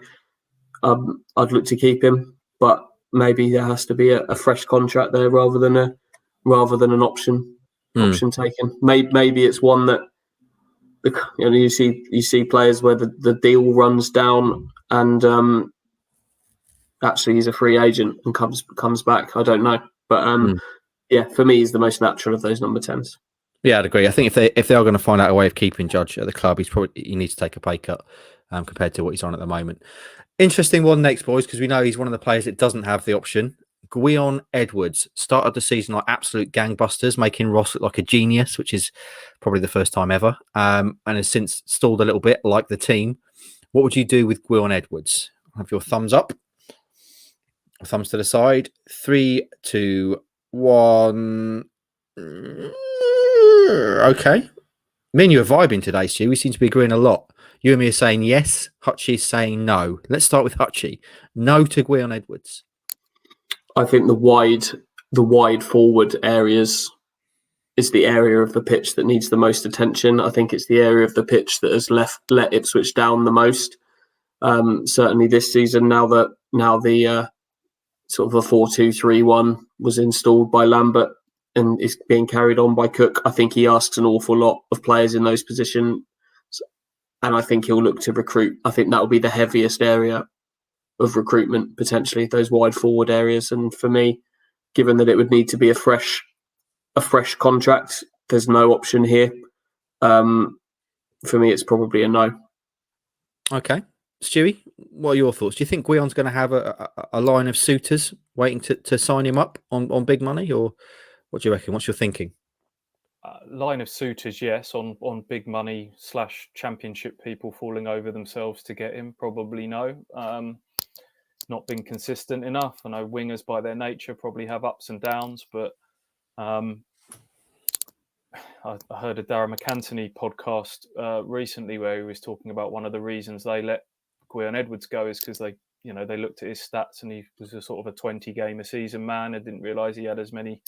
I'd look to keep him, but maybe there has to be a fresh contract there rather than an option taken. Maybe it's one that you see players where the deal runs down and actually he's a free agent and comes back. I don't know, but yeah, for me, he's the most natural of those number 10s. Yeah, I'd agree. I think if they are going to find out a way of keeping Judge at the club, he needs to take a pay cut compared to what he's on at the moment. Interesting one next, boys, because we know he's one of the players that doesn't have the option. Gwion Edwards started the season like absolute gangbusters, making Ross look like a genius, which is probably the first time ever, and has since stalled a little bit, like the team. What would you do with Gwion Edwards? Have your thumbs up, thumbs to the side. 3, 2, 1. Okay. Me and you are vibing today, Stu. We seem to be agreeing a lot. You and me are saying yes. Hutchie's saying no. Let's start with Hutchie. No to Gwion Edwards. I think the wide forward areas is the area of the pitch that needs the most attention. I think it's the area of the pitch that has let Ipswich down the most. Certainly this season, now the sort of a 4-2-3-1 was installed by Lambert and is being carried on by Cook. I think he asks an awful lot of players in those positions, and I think he'll look to recruit. I think that will be the heaviest area of recruitment, potentially, those wide forward areas. And for me, given that it would need to be a fresh contract, there's no option here. For me, it's probably a no. Okay. Stewie, what are your thoughts? Do you think Gwion's going to have a line of suitors waiting to sign him up on big money, or what do you reckon? What's your thinking? Line of suitors, yes. On big money / championship people falling over themselves to get him, probably no. Not been consistent enough. I know wingers by their nature probably have ups and downs, but I heard a Darragh McAntony podcast recently where he was talking about one of the reasons they let Gwion Edwards go is because they looked at his stats and he was a sort of a 20 game a season man and didn't realise he had as many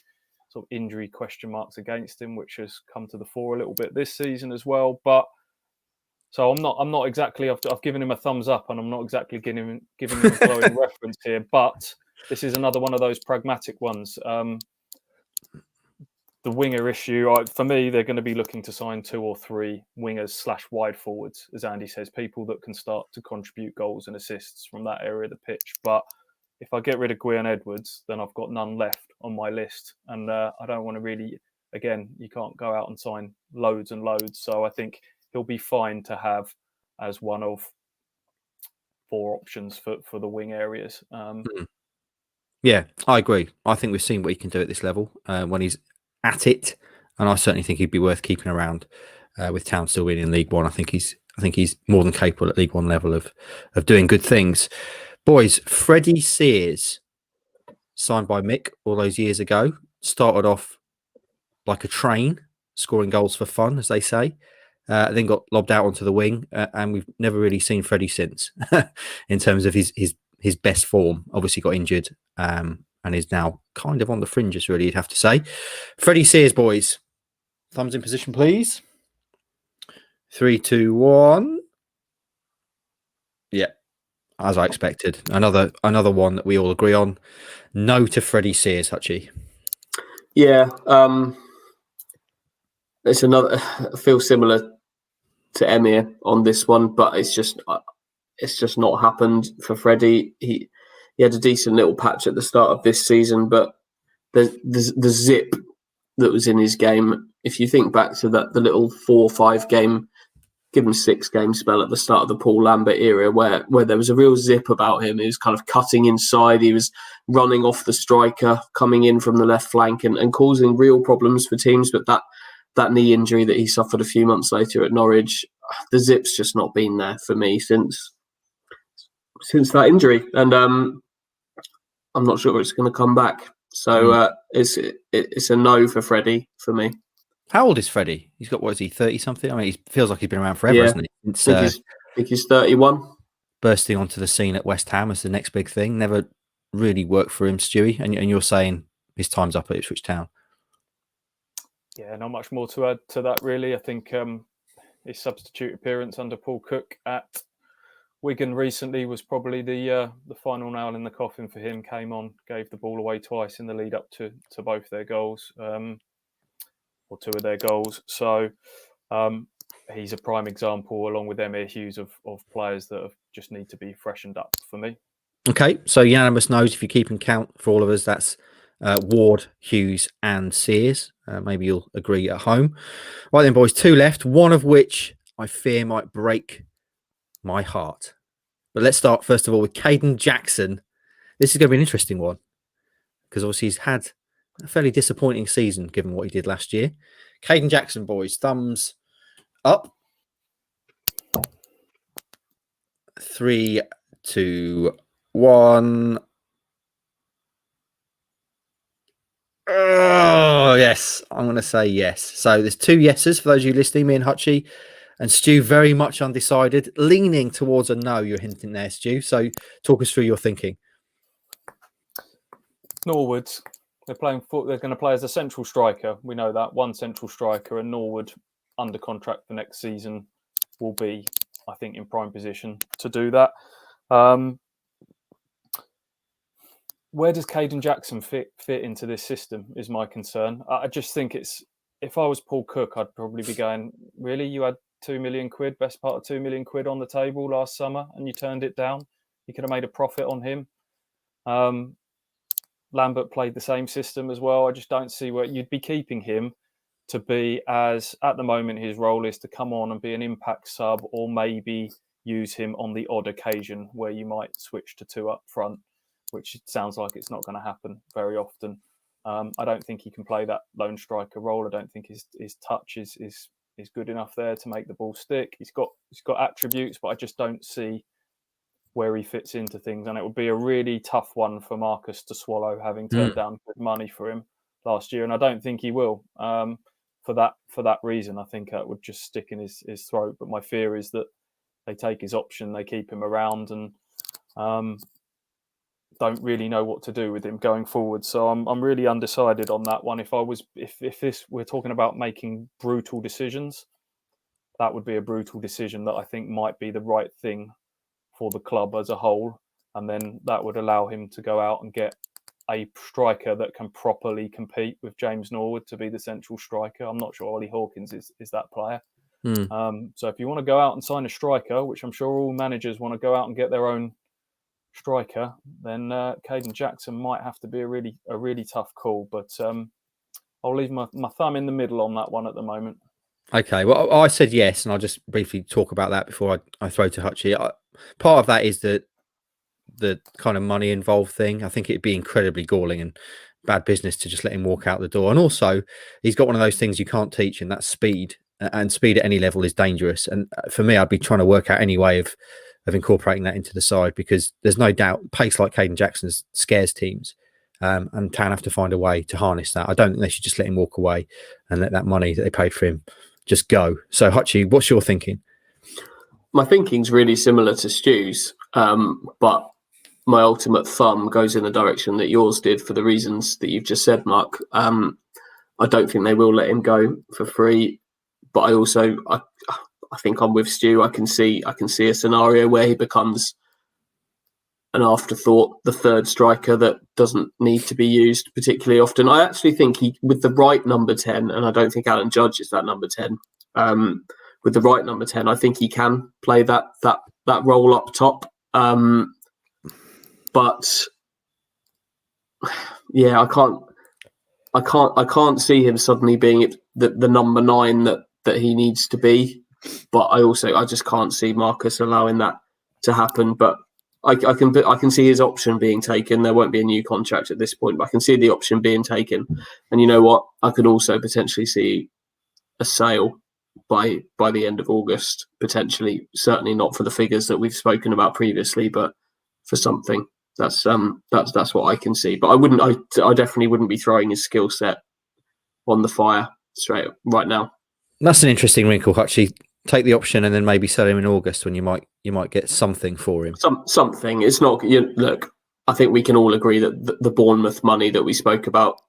sort of injury question marks against him, which has come to the fore a little bit this season as well. But so I'm not exactly. I've given him a thumbs up, and I'm not exactly giving him a glowing reference here. But this is another one of those pragmatic ones. the winger issue, for me, they're going to be looking to sign 2 or 3 wingers/wide forwards, as Andy says, people that can start to contribute goals and assists from that area of the pitch. But if I get rid of Gwion Edwards, then I've got none left on my list. And I don't want to really, again, you can't go out and sign loads and loads. So I think he'll be fine to have as one of 4 options for the wing areas. Yeah, I agree. I think we've seen what he can do at this level when he's at it, and I certainly think he'd be worth keeping around with Town still winning League One. I think he's more than capable at League One level of doing good things. Boys, Freddie Sears, signed by Mick all those years ago, started off like a train, scoring goals for fun, as they say. Then got lobbed out onto the wing, and we've never really seen Freddie since in terms of his best form. Obviously got injured and is now kind of on the fringes, really, you'd have to say. Freddie Sears, boys. Thumbs in position, please. 3, 2, 1. Yeah, as I expected. Another one that we all agree on. No to Freddie Sears, Hutchie. Yeah. It's another. I feel similar to Emir on this one, but it's just not happened for Freddie. He had a decent little patch at the start of this season, but the zip that was in his game, if you think back to the little 4 or 5 game, give him 6 game spell at the start of the Paul Lambert era, where there was a real zip about him. He was kind of cutting inside. He was running off the striker, coming in from the left flank and causing real problems for teams. But that knee injury that he suffered a few months later at Norwich, the zip's just not been there for me since that injury. And I'm not sure it's going to come back. So it's a no for Freddie for me. How old is Freddie? He's got, what is he, 30 something? I mean, he feels like he's been around forever, hasn't he? I think he's 31. Bursting onto the scene at West Ham as the next big thing. Never really worked for him, Stewie. And you're saying his time's up at Ipswich Town. Yeah, not much more to add to that, really. I think his substitute appearance under Paul Cook at Wigan recently was probably the final nail in the coffin for him. Came on, gave the ball away twice in the lead up to both their goals. Or 2 of their goals. So he's a prime example, along with Emir Hughes, of players that just need to be freshened up for me. Okay, so unanimous no's if you're keeping count for all of us. That's Ward, Hughes and Sears. Maybe you'll agree at home. Right then, boys, 2 left, one of which I fear might break my heart. But let's start, first of all, with Caden Jackson. This is going to be an interesting one because obviously he's had a fairly disappointing season given what he did last year. Caden Jackson, boys, thumbs up. 3, 2, 1. Oh, yes. I'm going to say yes. So there's 2 yeses for those of you listening, me and Hutchie. And Stu very much undecided, leaning towards a no, you're hinting there, Stu. So talk us through your thinking. Norwood, they're going to play as a central striker. We know that. One central striker, and Norwood, under contract for next season, will be, I think, in prime position to do that. Where does Caden Jackson fit into this system is my concern. I just think if I was Paul Cook, I'd probably be going, really? You had £2 million, best part of £2 million on the table last summer, and you turned it down? You could have made a profit on him. Lambert played the same system as well. I just don't see where you'd be keeping him to be, as at the moment his role is to come on and be an impact sub, or maybe use him on the odd occasion where you might switch to 2 up front, which sounds like it's not going to happen very often. I don't think he can play that lone striker role. I don't think his touch is good enough there to make the ball stick. He's got attributes, but I just don't see where he fits into things. And it would be a really tough one for Marcus to swallow, having turned down good money for him last year. And I don't think he will. For that reason, I think that would just stick in his throat. But my fear is that they take his option, they keep him around, and don't really know what to do with him going forward. So I'm really undecided on that one. If we're talking about making brutal decisions, that would be a brutal decision that I think might be the right thing for the club as a whole, and then that would allow him to go out and get a striker that can properly compete with James Norwood to be the central striker. I'm not sure Ollie Hawkins is that player. So if you want to go out and sign a striker, which I'm sure all managers want to go out and get their own striker, then Caden Jackson might have to be a really tough call. But I'll leave my thumb in the middle on that one at the moment. Okay, well, I said yes, and I'll just briefly talk about that before I throw to Hutchie. Part of that is the kind of money involved thing. I think it'd be incredibly galling and bad business to just let him walk out the door. And also, he's got one of those things you can't teach, and that's speed. And speed at any level is dangerous. And for me, I'd be trying to work out any way of incorporating that into the side, because there's no doubt pace like Caden Jackson's scares teams. And Town have to find a way to harness that. I don't think they should just let him walk away and let that money that they paid for him just go. So, Hutchie, what's your thinking? My thinking's really similar to Stu's, but my ultimate thumb goes in the direction that yours did for the reasons that you've just said, Mark. I don't think they will let him go for free, but I think I'm with Stu. I can see a scenario where he becomes an afterthought, the third striker that doesn't need to be used particularly often. I actually think he, with the right number 10, and I don't think Alan Judge is that number 10. With the right number 10, I think he can play that role up top. But yeah, I can't see him suddenly being the number 9 that he needs to be. But I just can't see Marcus allowing that to happen. But I can see his option being taken. There won't be a new contract at this point, but I can see the option being taken. And you know what? I could also potentially see a sale by the end of August, potentially. Certainly not for the figures that we've spoken about previously, but for something. That's what I can see. But I definitely wouldn't be throwing his skill set on the fire straight right now. That's an interesting wrinkle, Hutchie. Take the option and then maybe sell him in August when you might get something for him. Something. It's not. Look, I think we can all agree that the Bournemouth money that we spoke about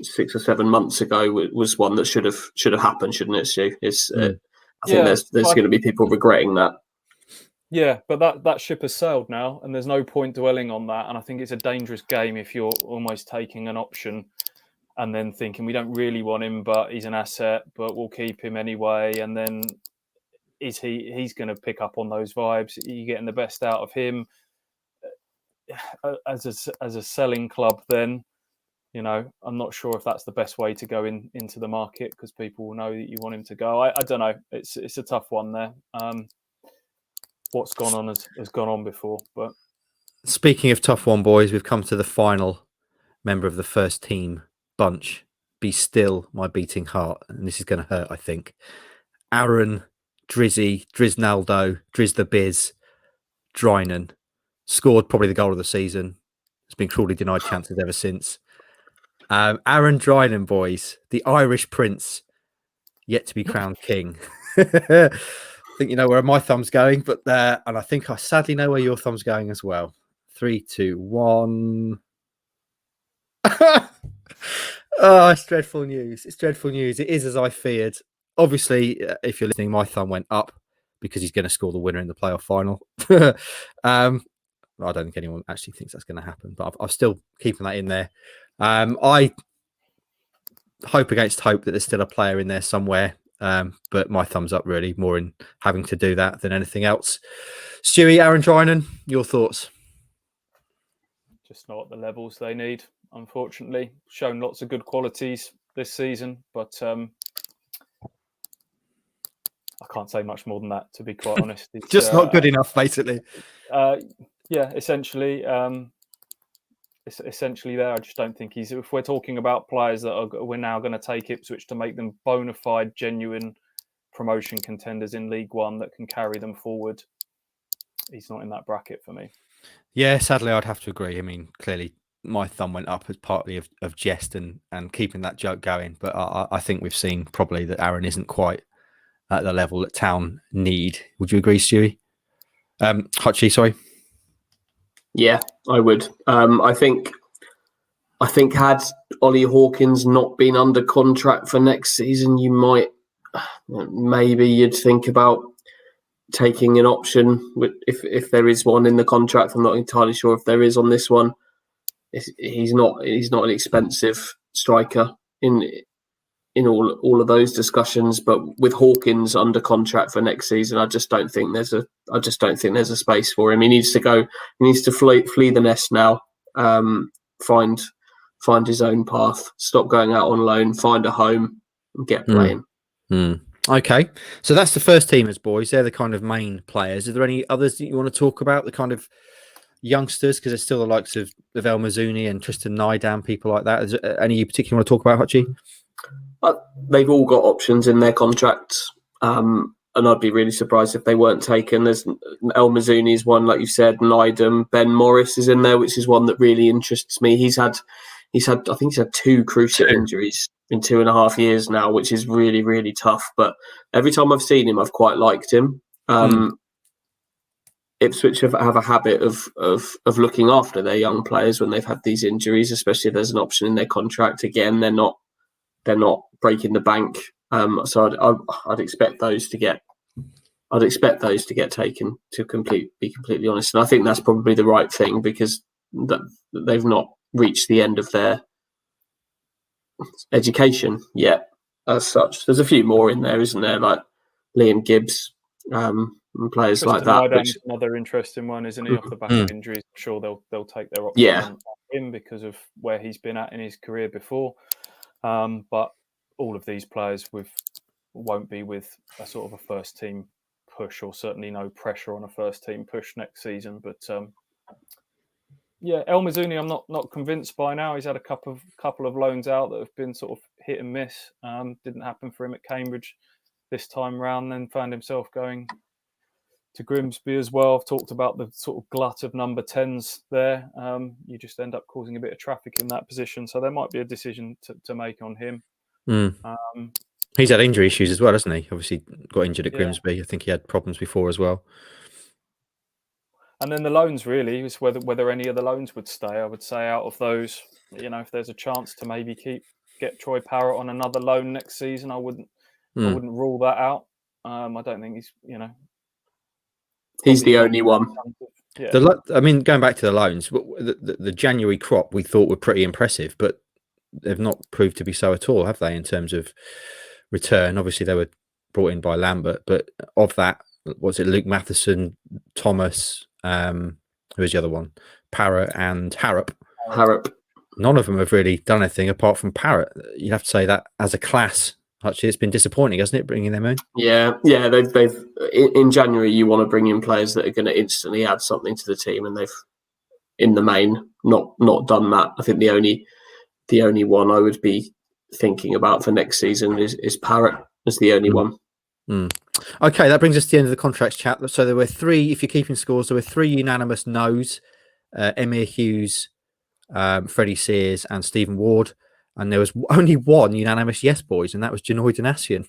6 or 7 months ago was one that should have happened, shouldn't it, Stu? I think there's going to be people regretting that. Yeah, but that ship has sailed now, and there's no point dwelling on that. And I think it's a dangerous game if you're almost taking an option and then thinking we don't really want him, but he's an asset, but we'll keep him anyway. And then he's going to pick up on those vibes? Are you getting the best out of him as a selling club? Then, I'm not sure if that's the best way to go into the market, because people will know that you want him to go. I don't know. It's a tough one there. What's gone on has gone on before. But speaking of tough one, boys, we've come to the final member of the first team bunch. Be still, my beating heart. And this is going to hurt, I think. Aaron Drizzy, Driznaldo, Driz the Biz, Drinan scored probably the goal of the season. Has been cruelly denied chances ever since. Aaron Drinan, boys, the Irish prince, yet to be crowned king. I think you know where my thumb's going, but and I think I sadly know where your thumb's going as well. 3, 2, 1. Oh, it's dreadful news. It's dreadful news. It is as I feared. Obviously, if you're listening, my thumb went up because he's going to score the winner in the playoff final. I don't think anyone actually thinks that's going to happen, but I'm still keeping that in there. I hope against hope that there's still a player in there somewhere, but my thumb's up really more in having to do that than anything else. Stewie, Aaron Drinan, your thoughts? Just not at the levels they need, unfortunately. Shown lots of good qualities this season, but I can't say much more than that, to be quite honest. It's just not good enough, basically. Yeah, essentially. It's essentially there. I just don't think he's. If we're talking about players that we're now going to take Ipswich to make them bona fide, genuine promotion contenders in League One that can carry them forward, he's not in that bracket for me. Yeah, sadly, I'd have to agree. I mean, clearly, my thumb went up as partly of jest and keeping that joke going. But I think we've seen probably that Aaron isn't quite at the level that Town need. Would you agree, Stewie? Hutchie, sorry. Yeah, I would. I think had Ollie Hawkins not been under contract for next season, maybe you'd think about taking an option if there is one in the contract. I'm not entirely sure if there is on this one. he's not an expensive striker in all of those discussions. But with Hawkins under contract for next season, I just don't think there's a space for him. He needs to flee the nest now. Find his own path. Stop going out on loan. Find a home and get playing. Okay, so that's the first teamers, boys. They're the kind of main players. Are there any others that you want to talk about? The kind of youngsters, because there's still the likes of El Mazzuni and Tristan Nydam, people like that. Is there any you particularly want to talk about, Hutchie? They've all got options in their contracts, and I'd be really surprised if they weren't taken. There's El Mazzuni is one, like you said. Nydam, Ben Morris is in there, which is one that really interests me. He's had 2 cruciate injuries in 2.5 years now, which is really, really tough. But every time I've seen him, I've quite liked him. Ipswich have a habit of looking after their young players when they've had these injuries, especially if there's an option in their contract. Again, they're not breaking the bank. So I'd expect those to get taken. To be completely honest, and I think that's probably the right thing, because they've not reached the end of their education yet as such. There's a few more in there, isn't there, like Liam Gibbs and players like that. Another interesting one, isn't he? Off the back of injuries, I'm sure they'll take their option on him because of where he's been at in his career before. But all of these players won't be with a sort of a first team push, or certainly no pressure on a first team push next season. But El Mazzuni, I'm not convinced by now. He's had a couple of loans out that have been sort of hit and miss. Didn't happen for him at Cambridge this time round, then found himself going to Grimsby as well. I've talked about the sort of glut of number 10s there. You just end up causing a bit of traffic in that position. So there might be a decision to make on him. He's had injury issues as well, hasn't he? Obviously got injured at Grimsby. I think he had problems before as well. And then the loans, really, is whether any of the loans would stay. I would say out of those, if there's a chance to maybe get Troy Parrott on another loan next season, I wouldn't rule that out. I don't think he's the only one. Yeah. Going back to the loans, the January crop we thought were pretty impressive, but they've not proved to be so at all, have they, in terms of return? Obviously, they were brought in by Lambert, but of that, was it Luke Matheson, Thomas, who was the other one? Parrott and Harrop. None of them have really done anything apart from Parrott. You'd have to say that as a class, actually, it's been disappointing, hasn't it, bringing them in? Yeah. They've in January, you want to bring in players that are going to instantly add something to the team, and they've, in the main, not done that. I think the only one I would be thinking about for next season is Parrott as the only one. Okay, that brings us to the end of the contracts chat. So there were 3, if you're keeping scores, there were 3 unanimous no's: Emir Hughes, Freddie Sears, and Stephen Ward. And there was only 1 unanimous yes, boys, and that was Janoy Donasian.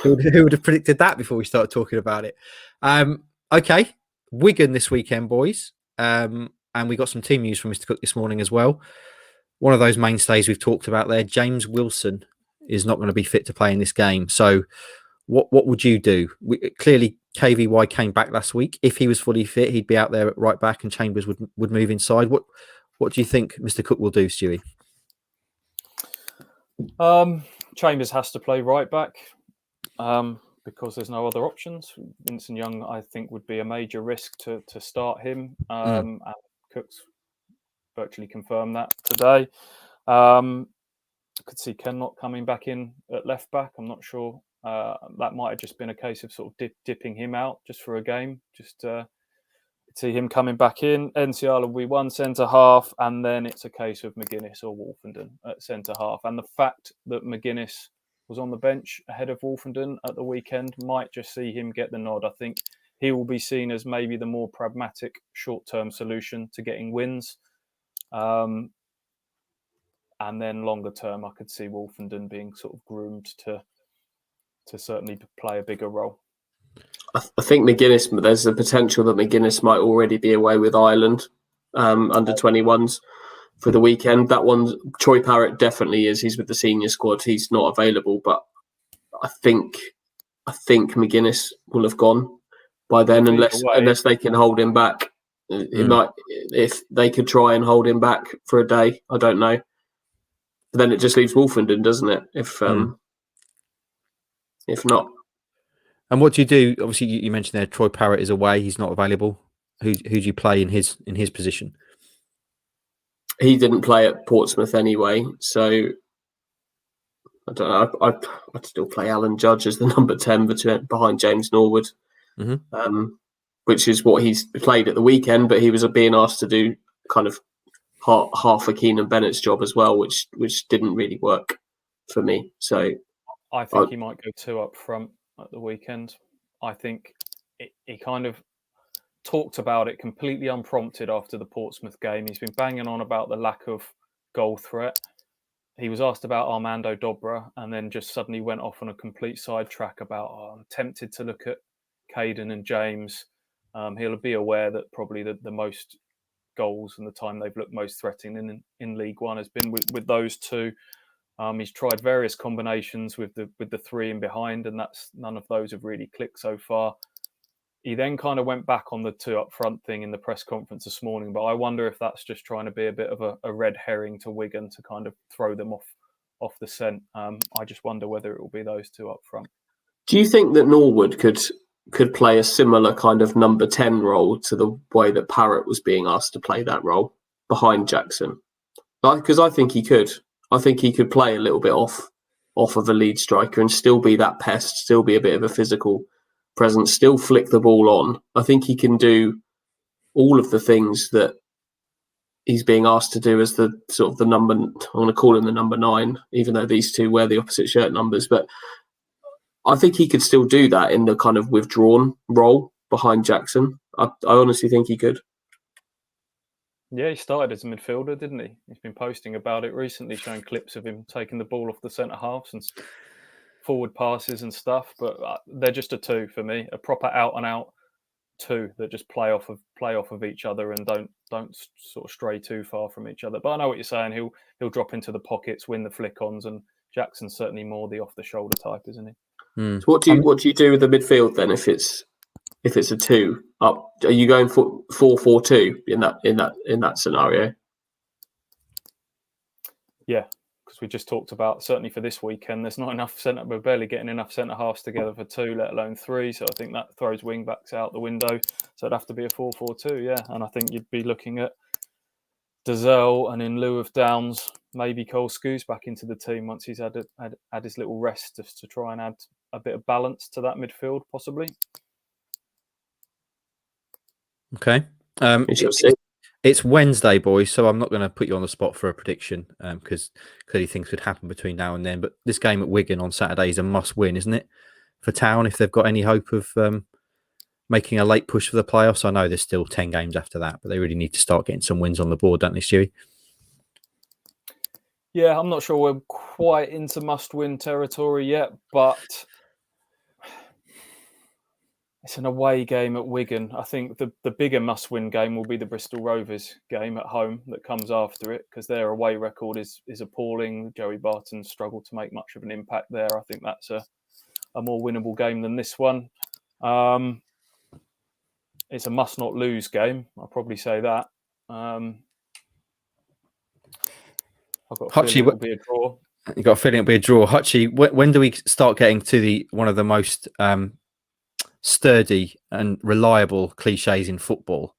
Who would have predicted that before we started talking about it? Okay, Wigan this weekend, boys. And we got some team news from Mr. Cook this morning as well. One of those mainstays we've talked about there, James Wilson, is not going to be fit to play in this game. So what would you do? Clearly, KVY came back last week. If he was fully fit, he'd be out there at right back and Chambers would move inside. What do you think Mr. Cook will do, Stewie? Chambers has to play right back because there's no other options. Vincent Young, I think, would be a major risk to start him. And Cook's virtually confirmed that today. I could see Ken not coming back in at left back. I'm not sure. That might have just been a case of sort of dipping him out just for a game. Just see him coming back in. NCR will be one centre half, and then it's a case of McGuinness or Wolfenden at centre half. And the fact that McGuinness was on the bench ahead of Wolfenden at the weekend might just see him get the nod. I think he will be seen as maybe the more pragmatic short-term solution to getting wins. And then longer term, I could see Wolfenden being sort of groomed to certainly play a bigger role. I think McGuinness, there's the potential that McGuinness might already be away with Ireland under 21s for the weekend. That one, Troy Parrott definitely is. He's with the senior squad. He's not available, but I think McGuinness will have gone by then, unless they can hold him back. It might, if they could try and hold him back for a day. I don't know. But then it just leaves Wolfenden, doesn't it? If not. And what do you do? Obviously, you mentioned there Troy Parrott is away; he's not available. Who do you play in his position? He didn't play at Portsmouth anyway, so I don't know. I'd still play Alan Judge as the number 10 behind James Norwood, which is what he's played at the weekend. But he was being asked to do kind of half of Keenan Bennett's job as well, which didn't really work for me. So I think he might go 2 up front at the weekend. I think he kind of talked about it completely unprompted after the Portsmouth game. He's been banging on about the lack of goal threat. He was asked about Armando Dobra and then just suddenly went off on a complete sidetrack about, I'm tempted to look at Caden and James. He'll be aware that probably the most goals and the time they've looked most threatening in League One has been with those two. He's tried various combinations with the 3 in behind, and none of those have really clicked so far. He then kind of went back on the 2 up front thing in the press conference this morning, but I wonder if that's just trying to be a bit of a red herring to Wigan to kind of throw them off the scent. I just wonder whether it will be those 2 up front. Do you think that Norwood could play a similar kind of number 10 role to the way that Parrott was being asked to play that role behind Jackson? Because I think he could. I think he could play a little bit off of a lead striker and still be that pest, still be a bit of a physical presence, still flick the ball on. I think he can do all of the things that he's being asked to do as the sort of the number, I'm going to call him the number 9, even though these two wear the opposite shirt numbers. But I think he could still do that in the kind of withdrawn role behind Jackson. I honestly think he could. Yeah, he started as a midfielder, didn't he? He's been posting about it recently, showing clips of him taking the ball off the centre halves and forward passes and stuff. But they're just a 2 for me, a proper out and out 2 that just play off of each other and don't sort of stray too far from each other. But I know what you're saying. He'll drop into the pockets, win the flick-ons, and Jackson's certainly more the off the shoulder type, isn't he? So what do you do with the midfield then if it's a 2 up? Are you going for 4-4-2 in that scenario? Yeah, because we just talked about, certainly for this weekend, there's not enough centre. We're barely getting enough centre halves together for 2, let alone 3. So I think that throws wing backs out the window. So it'd have to be a 4-4-2, yeah. And I think you'd be looking at Dazelle, and in lieu of Downs, maybe Cole Scoos back into the team once he's had his little rest, just to try and add a bit of balance to that midfield, possibly. Okay. It's Wednesday, boys, so I'm not going to put you on the spot for a prediction because clearly things could happen between now and then. But this game at Wigan on Saturday is a must-win, isn't it, for Town, if they've got any hope of making a late push for the playoffs? I know there's still 10 games after that, but they really need to start getting some wins on the board, don't they, Stewie? Yeah, I'm not sure we're quite into must-win territory yet, but it's an away game at Wigan. I think the bigger must-win game will be the Bristol Rovers game at home that comes after it, because their away record is appalling. Joey Barton's struggled to make much of an impact there. I think that's a more winnable game than this one. It's a must-not-lose game. I'll probably say that. I've got a feeling it'll be a draw. You've got a feeling it'll be a draw. Hutchie, when do we start getting to one of the most sturdy and reliable cliches in football,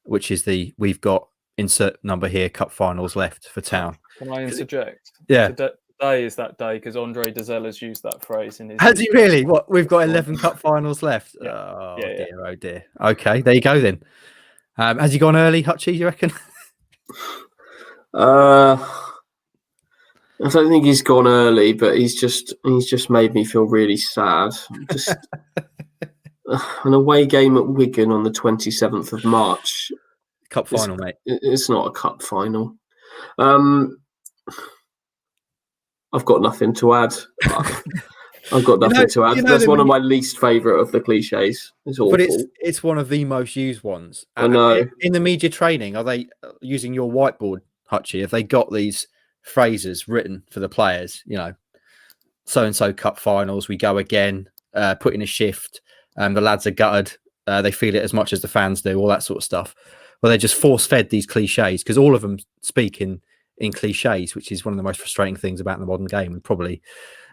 which is we've got insert number here, cup finals left for Town? Can I interject? Yeah. Today is that day, because Andre Dazelle has used that phrase in his... Has he really? What, we've got 11 cup finals left? Yeah. Oh, yeah, dear, oh dear. Okay, there you go then. Has he gone early, Hutchie, you reckon? I don't think he's gone early, but he's just made me feel really sad. Just an away game at Wigan on the 27th of March. Cup final, mate. It's not a cup final. I've got nothing to add. I've got nothing to add. That's one of my least favourite of the cliches. It's awful. But it's one of the most used ones. I know. In the media training, are they using your whiteboard, Hutchie? Have they got these phrases written for the players? You know, so-and-so cup finals, we go again, put in a shift, the lads are gutted, they feel it as much as the fans do, all that sort of stuff. Well, they're just force-fed these cliches because all of them speak in cliches, which is one of the most frustrating things about the modern game, and probably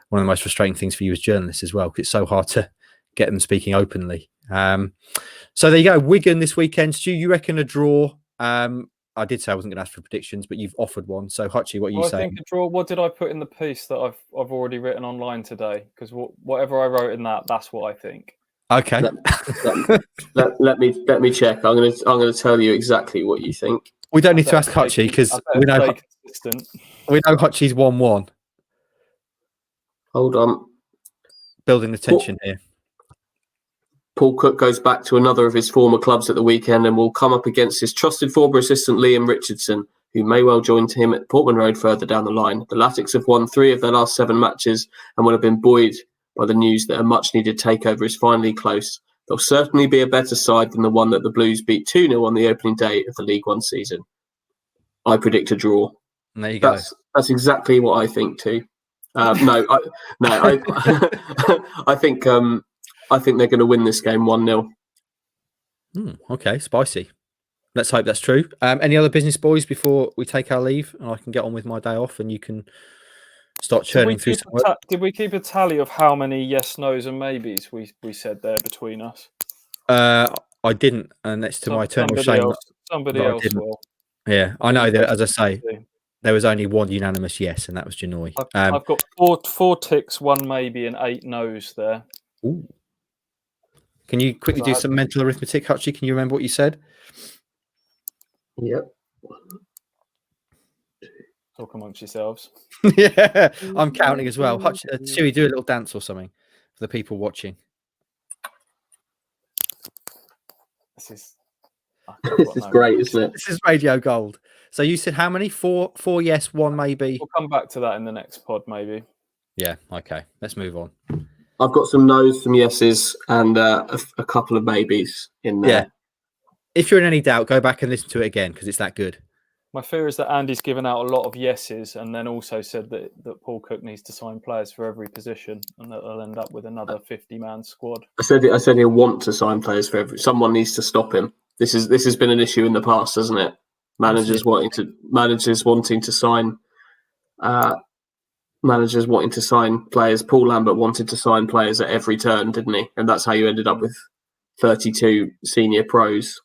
one of the most frustrating things for you as journalists as well, because it's so hard to get them speaking openly. So there you go. Wigan this weekend. Stu, you reckon a draw? I did say I wasn't going to ask for predictions, but you've offered one. So Hutchie, what are you saying? I think a draw. What did I put in the piece that I've already written online today? Because whatever I wrote in that, that's what I think. Okay. Let me check. I'm gonna tell you exactly what you think. We don't need to ask Hutchie because we know Hutchie's 1-1. Hold on. Building the tension here. Paul Cook goes back to another of his former clubs at the weekend and will come up against his trusted former assistant Liam Richardson, who may well join him at Portman Road further down the line. The Latics have won 3 of their last 7 matches and will have been buoyed by the news that a much-needed takeover is finally close. They'll certainly be a better side than the one that the Blues beat 2-0 on the opening day of the League One season. I predict a draw. And there you go. That's exactly what I think too. I think they're going to win this game 1-0. Okay, spicy. Let's hope that's true. Any other business, boys, before we take our leave and I can get on with my day off and you can start churning through some work? Did we keep a tally of how many yes, no's and maybes we said there between us? I didn't, and that's to my eternal shame. Somebody else will. Yeah, I know that, as I say, there was only one unanimous yes, and that was Janoy. I've got four ticks, 1 maybe, and 8 no's there. Ooh. Can you quickly do some mental arithmetic, Hutchie? Can you remember what you said? Yep. Talk amongst yourselves. Yeah, I'm counting as well. Hutchie, should we do a little dance or something for the people watching? This is great, isn't it? This is radio gold. So you said how many? 4 yes, 1 maybe. We'll come back to that in the next pod, maybe. Yeah. Okay. Let's move on. I've got some no's, some yeses, and a couple of maybes in there. Yeah. If you're in any doubt, go back and listen to it again because it's that good. My fear is that Andy's given out a lot of yeses and then also said that Paul Cook needs to sign players for every position and that they'll end up with another 50-man squad. I said he'll want to sign players for every. Someone needs to stop him. This has been an issue in the past, hasn't it? Managers wanting to sign players. Paul Lambert wanted to sign players at every turn, didn't he? And that's how you ended up with 32 senior pros.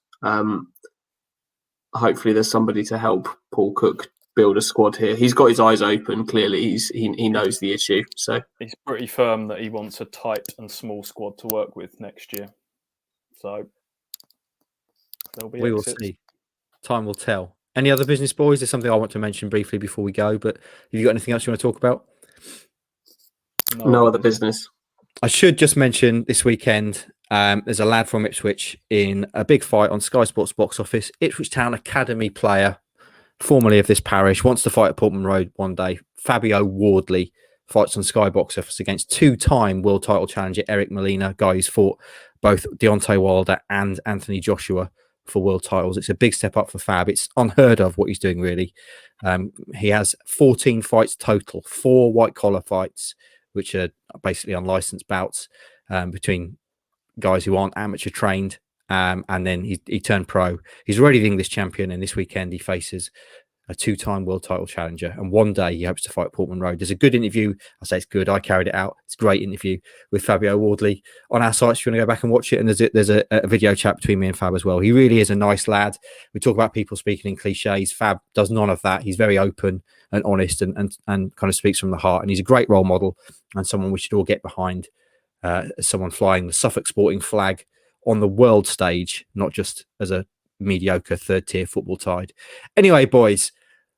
Hopefully there's somebody to help Paul Cook build a squad here. He's got his eyes open. Clearly, he knows the issue. So he's pretty firm that he wants a tight and small squad to work with next year. So there'll be exits. Will see. Time will tell. Any other business, boys? There's something I want to mention briefly before we go, but have you got anything else you want to talk about? No other business. I should just mention this weekend, there's a lad from Ipswich in a big fight on Sky Sports box office. Ipswich Town Academy player, formerly of this parish, wants to fight at Portman Road one day. Fabio Wardley fights on Sky box office against 2-time world title challenger Eric Molina, guy who's fought both Deontay Wilder and Anthony Joshua for world titles. It's a big step up for Fab. It's unheard of what he's doing, really. He has 14 fights total, 4 white-collar fights, which are basically unlicensed bouts between guys who aren't amateur trained. And then he turned pro. He's already the English champion, and this weekend he faces a 2-time world title challenger. And one day he hopes to fight Portman Road. There's a good interview. I say it's good. I carried it out. It's a great interview with Fabio Wardley on our site if you want to go back and watch it. And there's a video chat between me and Fab as well. He really is a nice lad. We talk about people speaking in cliches. Fab does none of that. He's very open and honest and kind of speaks from the heart. And he's a great role model and someone we should all get behind. Someone flying the Suffolk Sporting flag on the world stage, not just as a mediocre third-tier football side. Anyway, boys,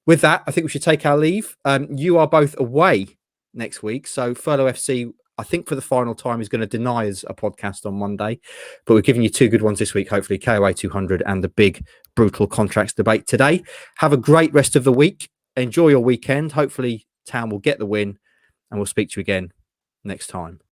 with that, I think we should take our leave. You are both away next week, so Furlough FC, I think for the final time, is going to deny us a podcast on Monday, but we're giving you 2 good ones this week, hopefully, KOA 200 and the big brutal contracts debate today. Have a great rest of the week. Enjoy your weekend. Hopefully, Town will get the win, and we'll speak to you again next time.